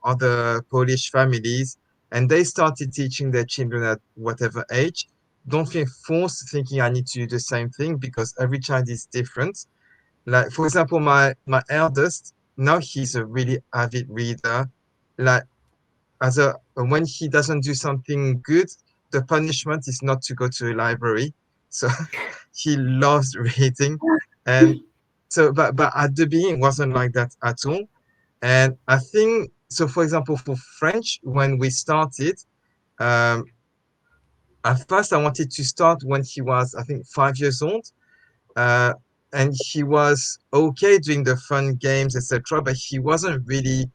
Speaker 2: other Polish families and they started teaching their children at whatever age, don't feel forced thinking I need to do the same thing because every child is different. Like, for example, my eldest, now he's a really avid reader. Like as a when he doesn't do something good, the punishment is not to go to a library. So he loves reading, and so but at the beginning it wasn't like that at all. And I think so. For example, for French, when we started, um, at first I wanted to start when he was, I think, 5 years old. Uh, and he was okay doing the fun games, etc. But he wasn't really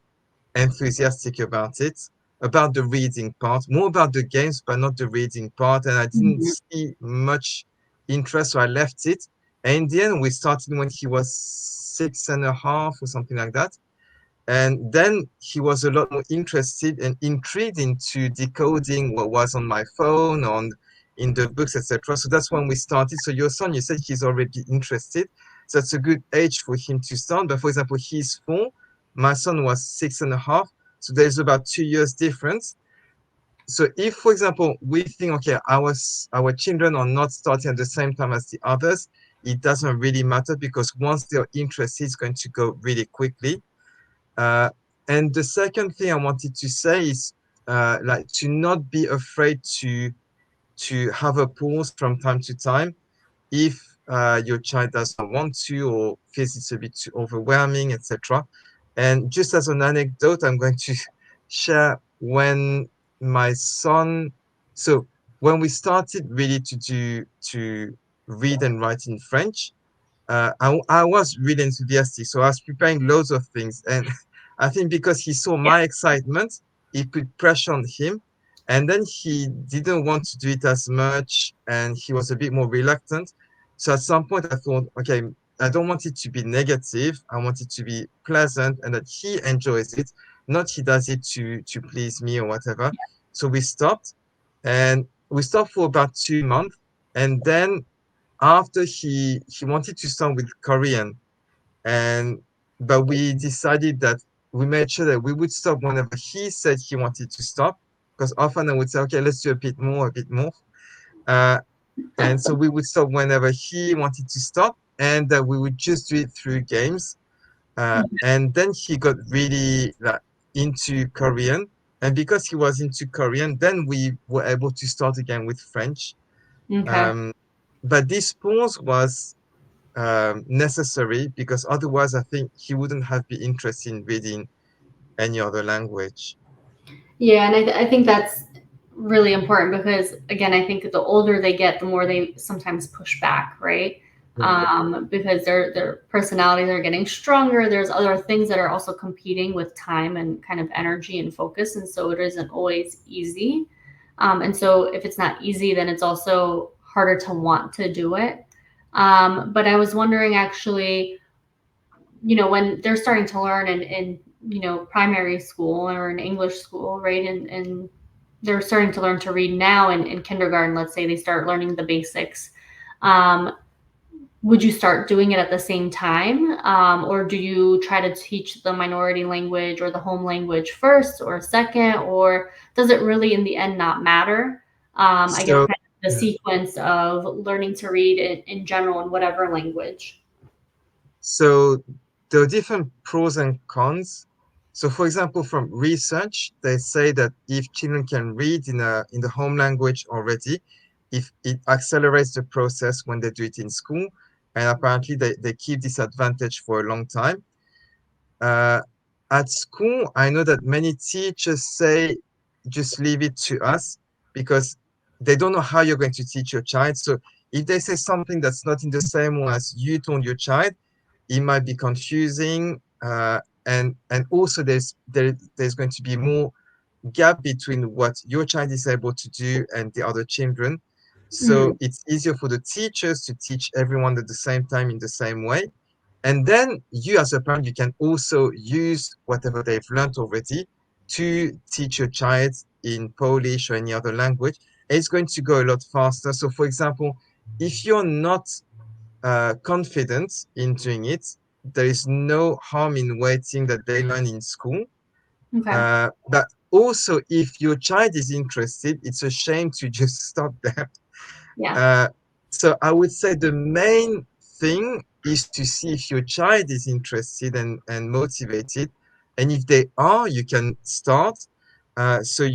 Speaker 2: enthusiastic about it, about the reading part, more about the games, but not the reading part. And I didn't
Speaker 1: Mhm.
Speaker 2: see much interest, so I left it. And in the end, we started when he was 6.5 or something like that. And then he was a lot more interested and intrigued into decoding what was on my phone, on in the books, etc. So that's when we started. So your son, you said he's already interested. So that's a good age for him to start. But for example, he's 4. My son was 6.5. So there's about 2 years difference. So if, for example, we think, okay, our children are not starting at the same time as the others, it doesn't really matter because once they're interested, it's going to go really quickly. Uh, and the second thing I wanted to say is like to not be afraid to have a pause from time to time if your child doesn't want to or feels it's a bit too overwhelming, etc. And just as an anecdote, I'm going to share when my son, so when we started really to read and write in French, I was really enthusiastic, so I was preparing loads of things. And I think because he saw
Speaker 1: Yeah.
Speaker 2: my excitement, it put pressure on him. And then he didn't want to do it as much, and he was a bit more reluctant. So at some point, I thought, okay, I don't want it to be negative. I want it to be pleasant and that he enjoys it, not he does it to please me or whatever. So we stopped, and we stopped for about 2 months. And then after he wanted to start with Korean, and but we decided that we made sure that we would stop whenever he said he wanted to stop, because often I would say, okay, let's do a bit more, a bit more. Uh, and so we would stop whenever he wanted to stop, and we would just do it through games. And then he got really like, into Korean. And because he was into Korean, then we were able to start again with French.
Speaker 1: Okay.
Speaker 2: Um, but this pause was necessary because otherwise I think he wouldn't have been interested in reading any other language.
Speaker 1: Yeah, and I think that's really important because, again, I think the older they get, the more they sometimes push back, right?
Speaker 2: Yeah.
Speaker 1: Because their personalities are getting stronger. There's other things that are also competing with time and kind of energy and focus, and so it isn't always easy. And so if it's not easy, then it's also harder to want to do it. But I was wondering actually, when they're starting to learn in primary school or in English school, right? And they're starting to learn to read now in kindergarten. Let's say they start learning the basics. Um, would you start doing it at the same time, or do you try to teach the minority language or the home language first or second, or does it really in the end not matter? I guess
Speaker 2: So,
Speaker 1: kind of the
Speaker 2: yeah.
Speaker 1: sequence of learning to read in general in whatever language.
Speaker 2: So there are different pros and cons. So, for example, from research, they say that if children can read in the home language already, if it accelerates the process when they do it in school, and apparently they keep this advantage for a long time. Uh, at school, I know that many teachers say just leave it to us because they don't know how you're going to teach your child. So if they say something that's not in the same way as you told your child, it might be confusing. And also there's going to be more gap between what your child is able to do and the other children. So
Speaker 1: Mhm.
Speaker 2: it's easier for the teachers to teach everyone at the same time in the same way. And then you, as a parent, you can also use whatever they've learned already to teach your child in Polish or any other language. It's going to go a lot faster. So, for example, if you're not confident in doing it, there is no harm in waiting that they learn in school.
Speaker 1: Okay.
Speaker 2: But also, if your child is interested, it's a shame to just stop there.
Speaker 1: Yeah.
Speaker 2: Uh, so I would say the main thing is to see if your child is interested and motivated. And if they are, you can start. So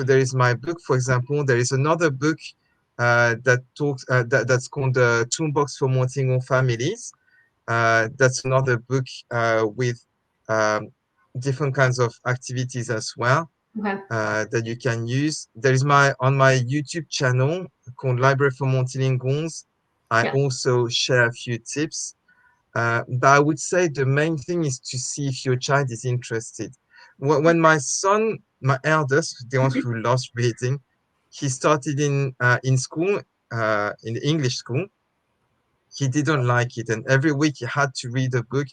Speaker 2: there is my book, for example. There is another book that's called Toolbox for Multilingual Families. That's another book with um, different kinds of activities as well
Speaker 1: Okay.
Speaker 2: that you can use. There is my on my YouTube channel called Library for Multilinguals. I
Speaker 1: Yeah.
Speaker 2: also share a few tips. But I would say the main thing is to see if your child is interested. When my son, my eldest, the one who loves reading, he started in school, in the English school. He didn't like it, and every week he had to read a book.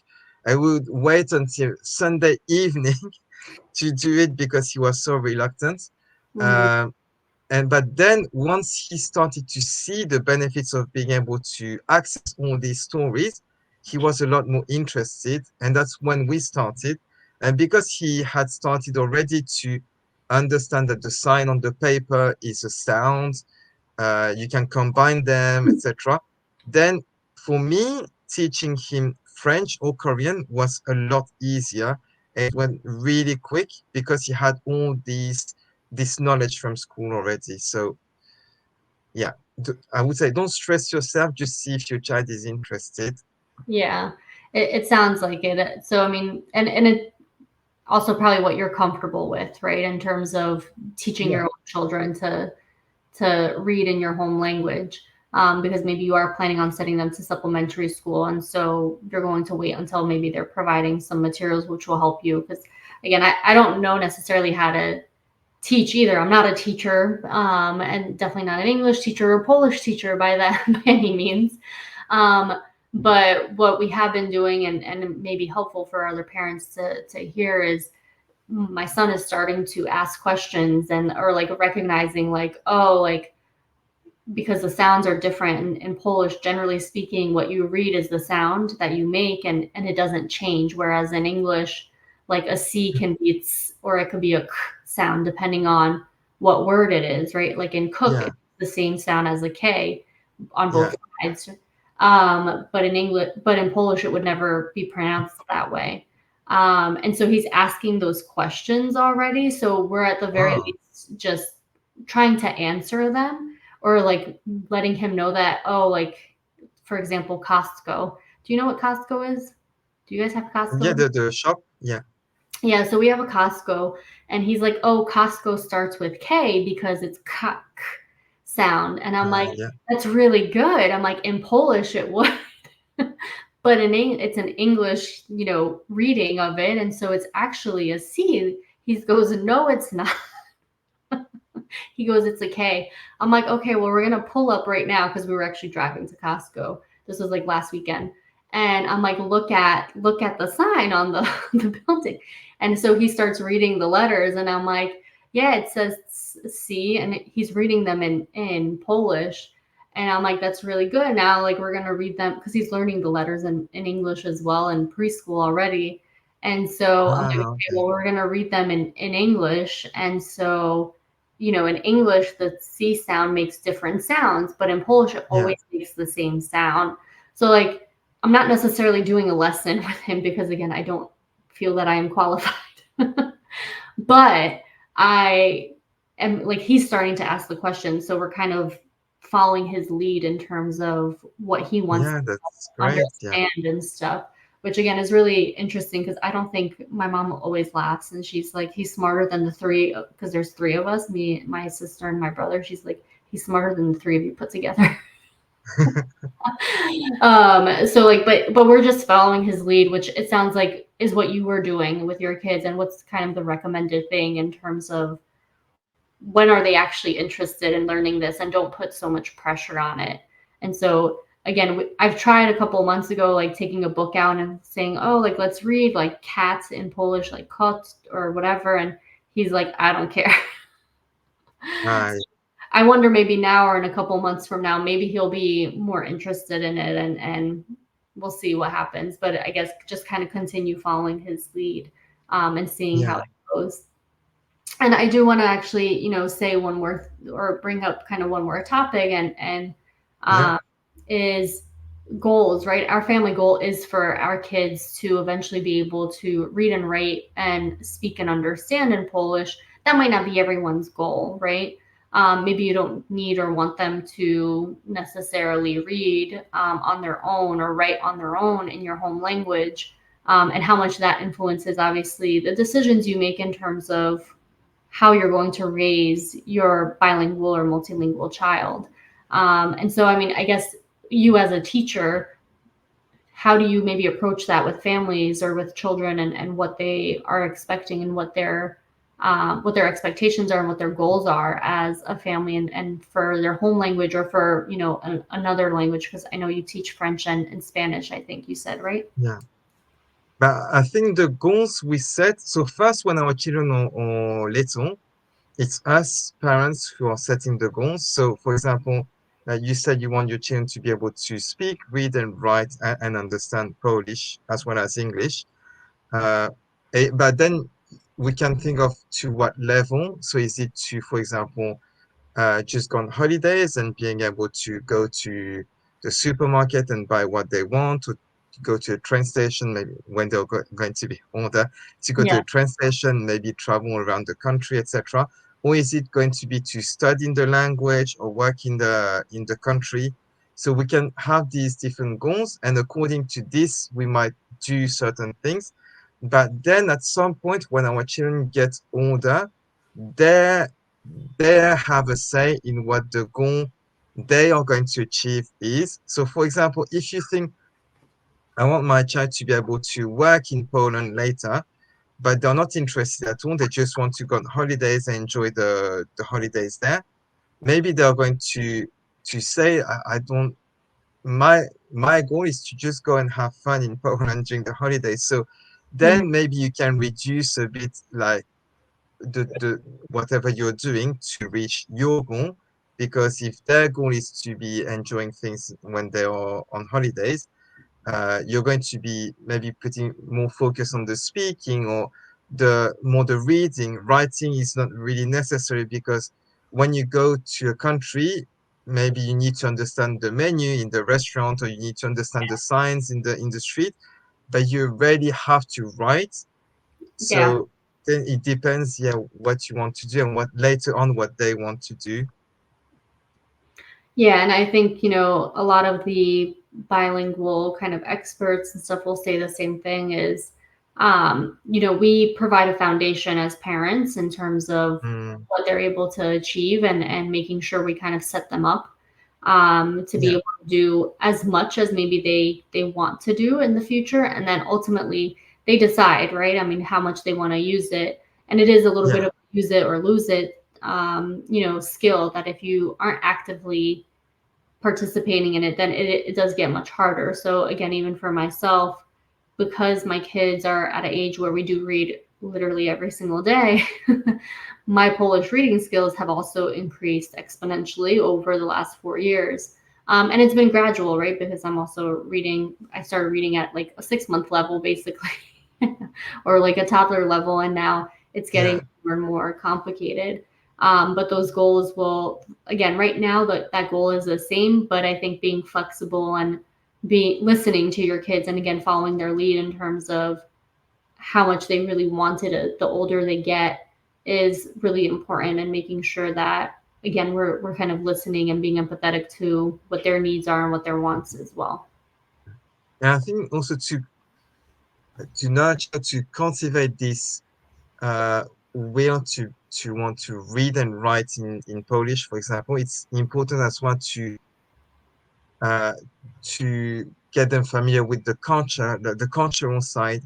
Speaker 2: I would wait until Sunday evening to do it because he was so reluctant.
Speaker 1: Hmm.
Speaker 2: Um, and but then once he started to see the benefits of being able to access all these stories, he was a lot more interested. And that's when we started. And because he had started already to understand that the sign on the paper is a sound, you can combine them, etc. Then for me, teaching him French or Korean was a lot easier. It went really quick because he had all this knowledge from school already. So yeah, I would say don't stress yourself. Just see if your child is interested.
Speaker 1: Yeah. It sounds like it. So I mean, and it also probably what you're comfortable with, right? In terms of teaching
Speaker 2: Yeah,
Speaker 1: your own children to read in your home language. Because maybe you are planning on sending them to supplementary school, and so you're going to wait until maybe they're providing some materials which will help you. Because again, I don't know necessarily how to teach either. I'm not a teacher, and definitely not an English teacher or Polish teacher by that by any means. But what we have been doing, and maybe helpful for other parents to hear, is my son is starting to ask questions and or like recognizing like, oh, like because the sounds are different in Polish, generally speaking, what you read is the sound that you make, and it doesn't change. Whereas in English, like a C can be ts, or it could be a k sound depending on what word it is, right? Like in cook,
Speaker 2: yeah,
Speaker 1: it's the same sound as a K on
Speaker 2: yeah,
Speaker 1: both sides. But in English, but in Polish, it would never be pronounced that way. And so he's asking those questions already. So we're at the very
Speaker 2: oh,
Speaker 1: least just trying to answer them, or like letting him know that, oh, like for example, Costco. Do you know what Costco is? Do you guys have
Speaker 2: yeah.
Speaker 1: Costco?
Speaker 2: The shop. Yeah,
Speaker 1: Yeah, so we have a Costco, and he's like, oh, Costco starts with K because it's k sound, and I'm like,
Speaker 2: yeah,
Speaker 1: that's really good. I'm like, in Polish it would, but it's an English, reading of it, and so it's actually a C. He goes, no, it's not. He goes, it's a K. I'm like, okay, well, we're gonna pull up right now because we were actually driving to Costco. This was like last weekend. And I'm like, look at the sign on the, the building. And so he starts reading the letters, and I'm like, yeah, it says C, and he's reading them in Polish. And I'm like, that's really good. Now, like, we're gonna read them because he's learning the letters in English as well in preschool already. And so I'm like, okay,
Speaker 2: okay,
Speaker 1: well, we're gonna read them in English. And so in English, the C sound makes different sounds, but in Polish, it
Speaker 2: yeah,
Speaker 1: always makes the same sound. So, like, I'm not necessarily doing a lesson with him because, again, I don't feel that I am qualified. But I am like, he's starting to ask the questions. So, we're kind of following his lead in terms of what he wants
Speaker 2: yeah. That's great. Yeah,
Speaker 1: understand and stuff, which again is really interesting because I don't think my mom always laughs and she's like, he's smarter than the three, because there's three of us, me, my sister, and my brother. She's like, he's smarter than the three of you put together. So like, but we're just following his lead, which it sounds like is what you were doing with your kids, and what's kind of the recommended thing in terms of when are they actually interested in learning this, and don't put so much pressure on it. And so again, I've tried a couple of months ago, like taking a book out and saying, oh, like let's read like cats in Polish, like kot or whatever, and he's like, I don't care.
Speaker 2: right.
Speaker 1: I wonder, maybe now or in a couple months from now, maybe he'll be more interested in it, and we'll see what happens. But I guess just kind of continue following his lead, and seeing how
Speaker 2: Yeah,
Speaker 1: it goes. And I do want to actually, say one more, or bring up kind of one more topic, and
Speaker 2: yeah,
Speaker 1: um, is goals, right? Our family goal is for our kids to eventually be able to read and write and speak and understand in Polish. That might not be everyone's goal, right? Maybe you don't need or want them to necessarily read on their own or write on their own in your home language, and how much that influences obviously the decisions you make in terms of how you're going to raise your bilingual or multilingual child. And so, I mean, I guess you as a teacher, how do you maybe approach that with families or with children, and what they are expecting and what their expectations are and what their goals are as a family, and for their home language or for another language, because I know you teach French and Spanish, I think you said, right?
Speaker 2: Yeah. But I think the goals we set, so first when our children are little, it's us parents who are setting the goals. So, for example, you said you want your children to be able to speak, read, and write and understand Polish as well as English. Uh, but then we can think of to what level. So, is it to, for example, just go on holidays and being able to go to the supermarket and buy what they want, to go to a train station, maybe when they're going to be older, to go to
Speaker 1: Yeah,
Speaker 2: a train station, maybe travel around the country, etc. Or is it going to be to study in the language or work in the country? So we can have these different goals, and according to this, we might do certain things. But then at some point, when our children get older, they they have a say in what the goal they are going to achieve is. So, for example, if you think, I want my child to be able to work in Poland later, but they're not interested at all, they just want to go on holidays and enjoy the holidays there, maybe they're going to say, I don't, my goal is to just go and have fun in Poland during the holidays. So
Speaker 1: mhm,
Speaker 2: then maybe you can reduce a bit like the whatever you're doing to reach your goal. Because if their goal is to be enjoying things when they are on holidays, you're going to be maybe putting more focus on the speaking or the reading. Writing is not really necessary because when you go to a country, maybe you need to understand the menu in the restaurant or you need to understand the signs in the street, but you really have to write.
Speaker 1: yeah.
Speaker 2: So then it depends, yeah, what you want to do and what later on what they want to do.
Speaker 1: Yeah, and I think, a lot of the bilingual kind of experts and stuff will say the same thing is, we provide a foundation as parents in terms of
Speaker 2: Mm,
Speaker 1: what they're able to achieve, and making sure we kind of set them up to be
Speaker 2: yeah,
Speaker 1: able to do as much as maybe they want to do in the future. And then ultimately they decide, right? I mean, how much they want to use it. And it is a little bit
Speaker 2: yeah,
Speaker 1: of use it or lose it skill that if you aren't actively participating in it, then it does get much harder. So again, even for myself, because my kids are at an age where we do read literally every single day, my Polish reading skills have also increased exponentially over the last 4 years. And it's been gradual, right? Because I'm also reading, I started reading at like a 6 month level, basically, or like a toddler level, and now it's getting
Speaker 2: yeah.
Speaker 1: more and more complicated. But those goals will, again, right now that goal is the same, but I think being flexible and being listening to your kids, and again following their lead in terms of how much they really wanted it the older they get, is really important, and making sure that again we're kind of listening and being empathetic to what their needs are and what their wants as well.
Speaker 2: And I think also to nurture, to cultivate this uh, will to want to read and write in Polish, for example, it's important as well uh, to get them familiar with the culture, the cultural side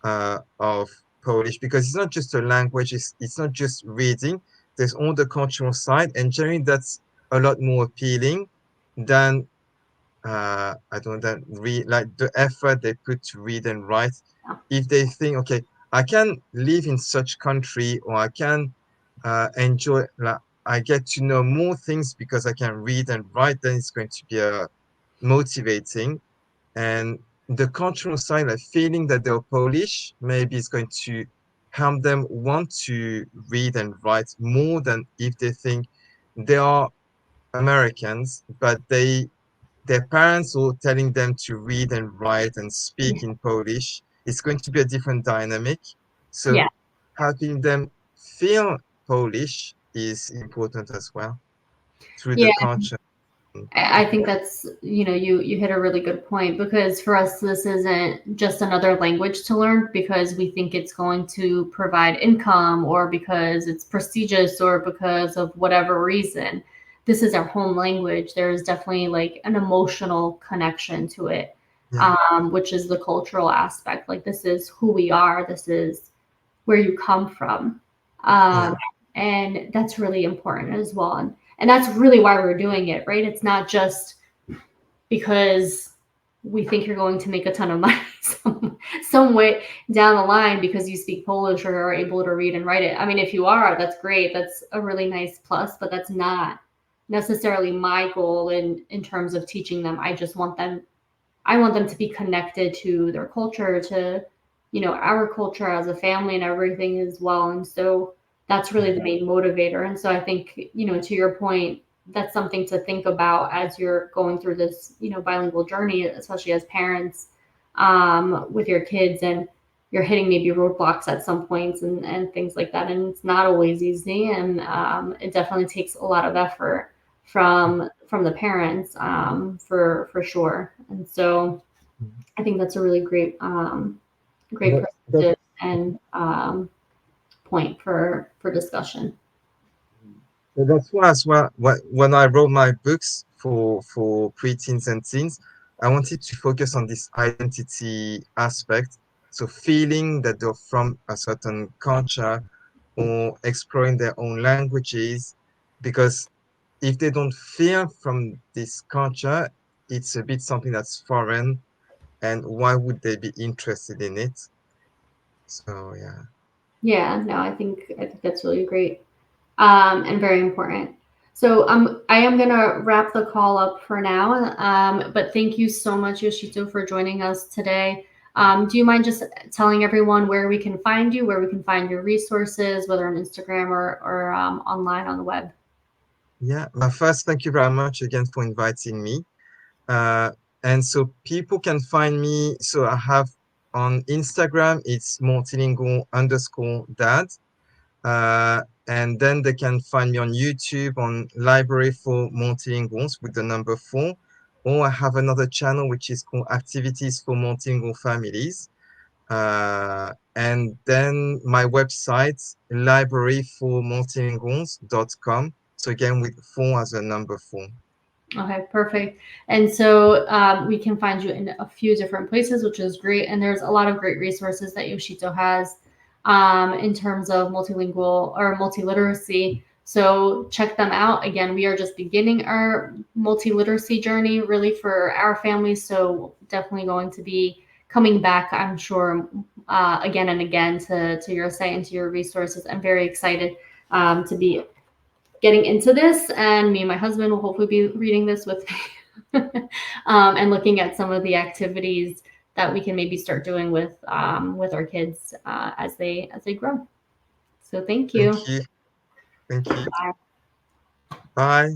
Speaker 2: of Polish, because it's not just a language, it's not just reading, there's all the cultural side, and generally that's a lot more appealing than I don't know, that read like the effort they put to read and write. If they think, okay, I can live in such country, or I can enjoy, like, I get to know more things because I can read and write, then it's going to be motivating. And the cultural side, like feeling that they're Polish, maybe is going to help them want to read and write more than if they think they are Americans, but their parents or telling them to read and write and speak in Polish, it's going to be a different dynamic. So
Speaker 1: Yeah.
Speaker 2: helping them feel Polish is important as well through
Speaker 1: Yeah.
Speaker 2: the culture.
Speaker 1: I think that's, you hit a really good point, because for us, this isn't just another language to learn because we think it's going to provide income or because it's prestigious or because of whatever reason. This is our home language. There is definitely like an emotional connection to it,
Speaker 2: Yeah,
Speaker 1: which is the cultural aspect. Like, this is who we are. This is where you come from.
Speaker 2: yeah,
Speaker 1: Um, and that's really important as well. And that's really why we're doing it, right? It's not just because we think you're going to make a ton of money some way down the line because you speak Polish or are able to read and write it. I mean, if you are, that's great. That's a really nice plus, but that's not necessarily my goal in terms of teaching them. I want them to be connected to their culture, to, our culture as a family and everything as well. And so that's really the main motivator. And so I think, to your point, that's something to think about as you're going through this, bilingual journey, especially as parents, with your kids, and you're hitting maybe roadblocks at some points and things like that. And it's not always easy. And it definitely takes a lot of effort from the parents, for sure. And so I think that's a really great
Speaker 2: that,
Speaker 1: perspective and point for discussion.
Speaker 2: that's why as well. When I wrote my books for preteens and teens, I wanted to focus on this identity aspect. So feeling that they're from a certain culture or exploring their own languages, because if they don't feel from this culture, it's a bit something that's foreign, and why would they be interested in it? So yeah.
Speaker 1: Yeah, no, I think that's really great, and very important. So I am gonna wrap the call up for now. But thank you so much, Yoshito, for joining us today. Do you mind just telling everyone where we can find you, where we can find your resources, whether on Instagram or online on the web?
Speaker 2: Yeah, but first, thank you very much again for inviting me. Uh, and so people can find me. So I have on Instagram, it's multilingual underscore dad. And then they can find me on YouTube on Library for Multilinguals with the number 4. Or I have another channel which is called Activities for Multilingual Families. And then my website, libraryformultilinguals.com. So again, with 4 as a number 4.
Speaker 1: Okay, perfect. And so we can find you in a few different places, which is great. And there's a lot of great resources that Yoshito has in terms of multilingual or multiliteracy. So check them out. Again, we are just beginning our multiliteracy journey really for our families. So definitely going to be coming back, I'm sure, again and again to your site and to your resources. I'm very excited to be getting into this, and me and my husband will hopefully be reading this with me, and looking at some of the activities that we can maybe start doing with our kids as they grow. So thank
Speaker 2: Thank
Speaker 1: you.
Speaker 2: you. Thank you. Bye.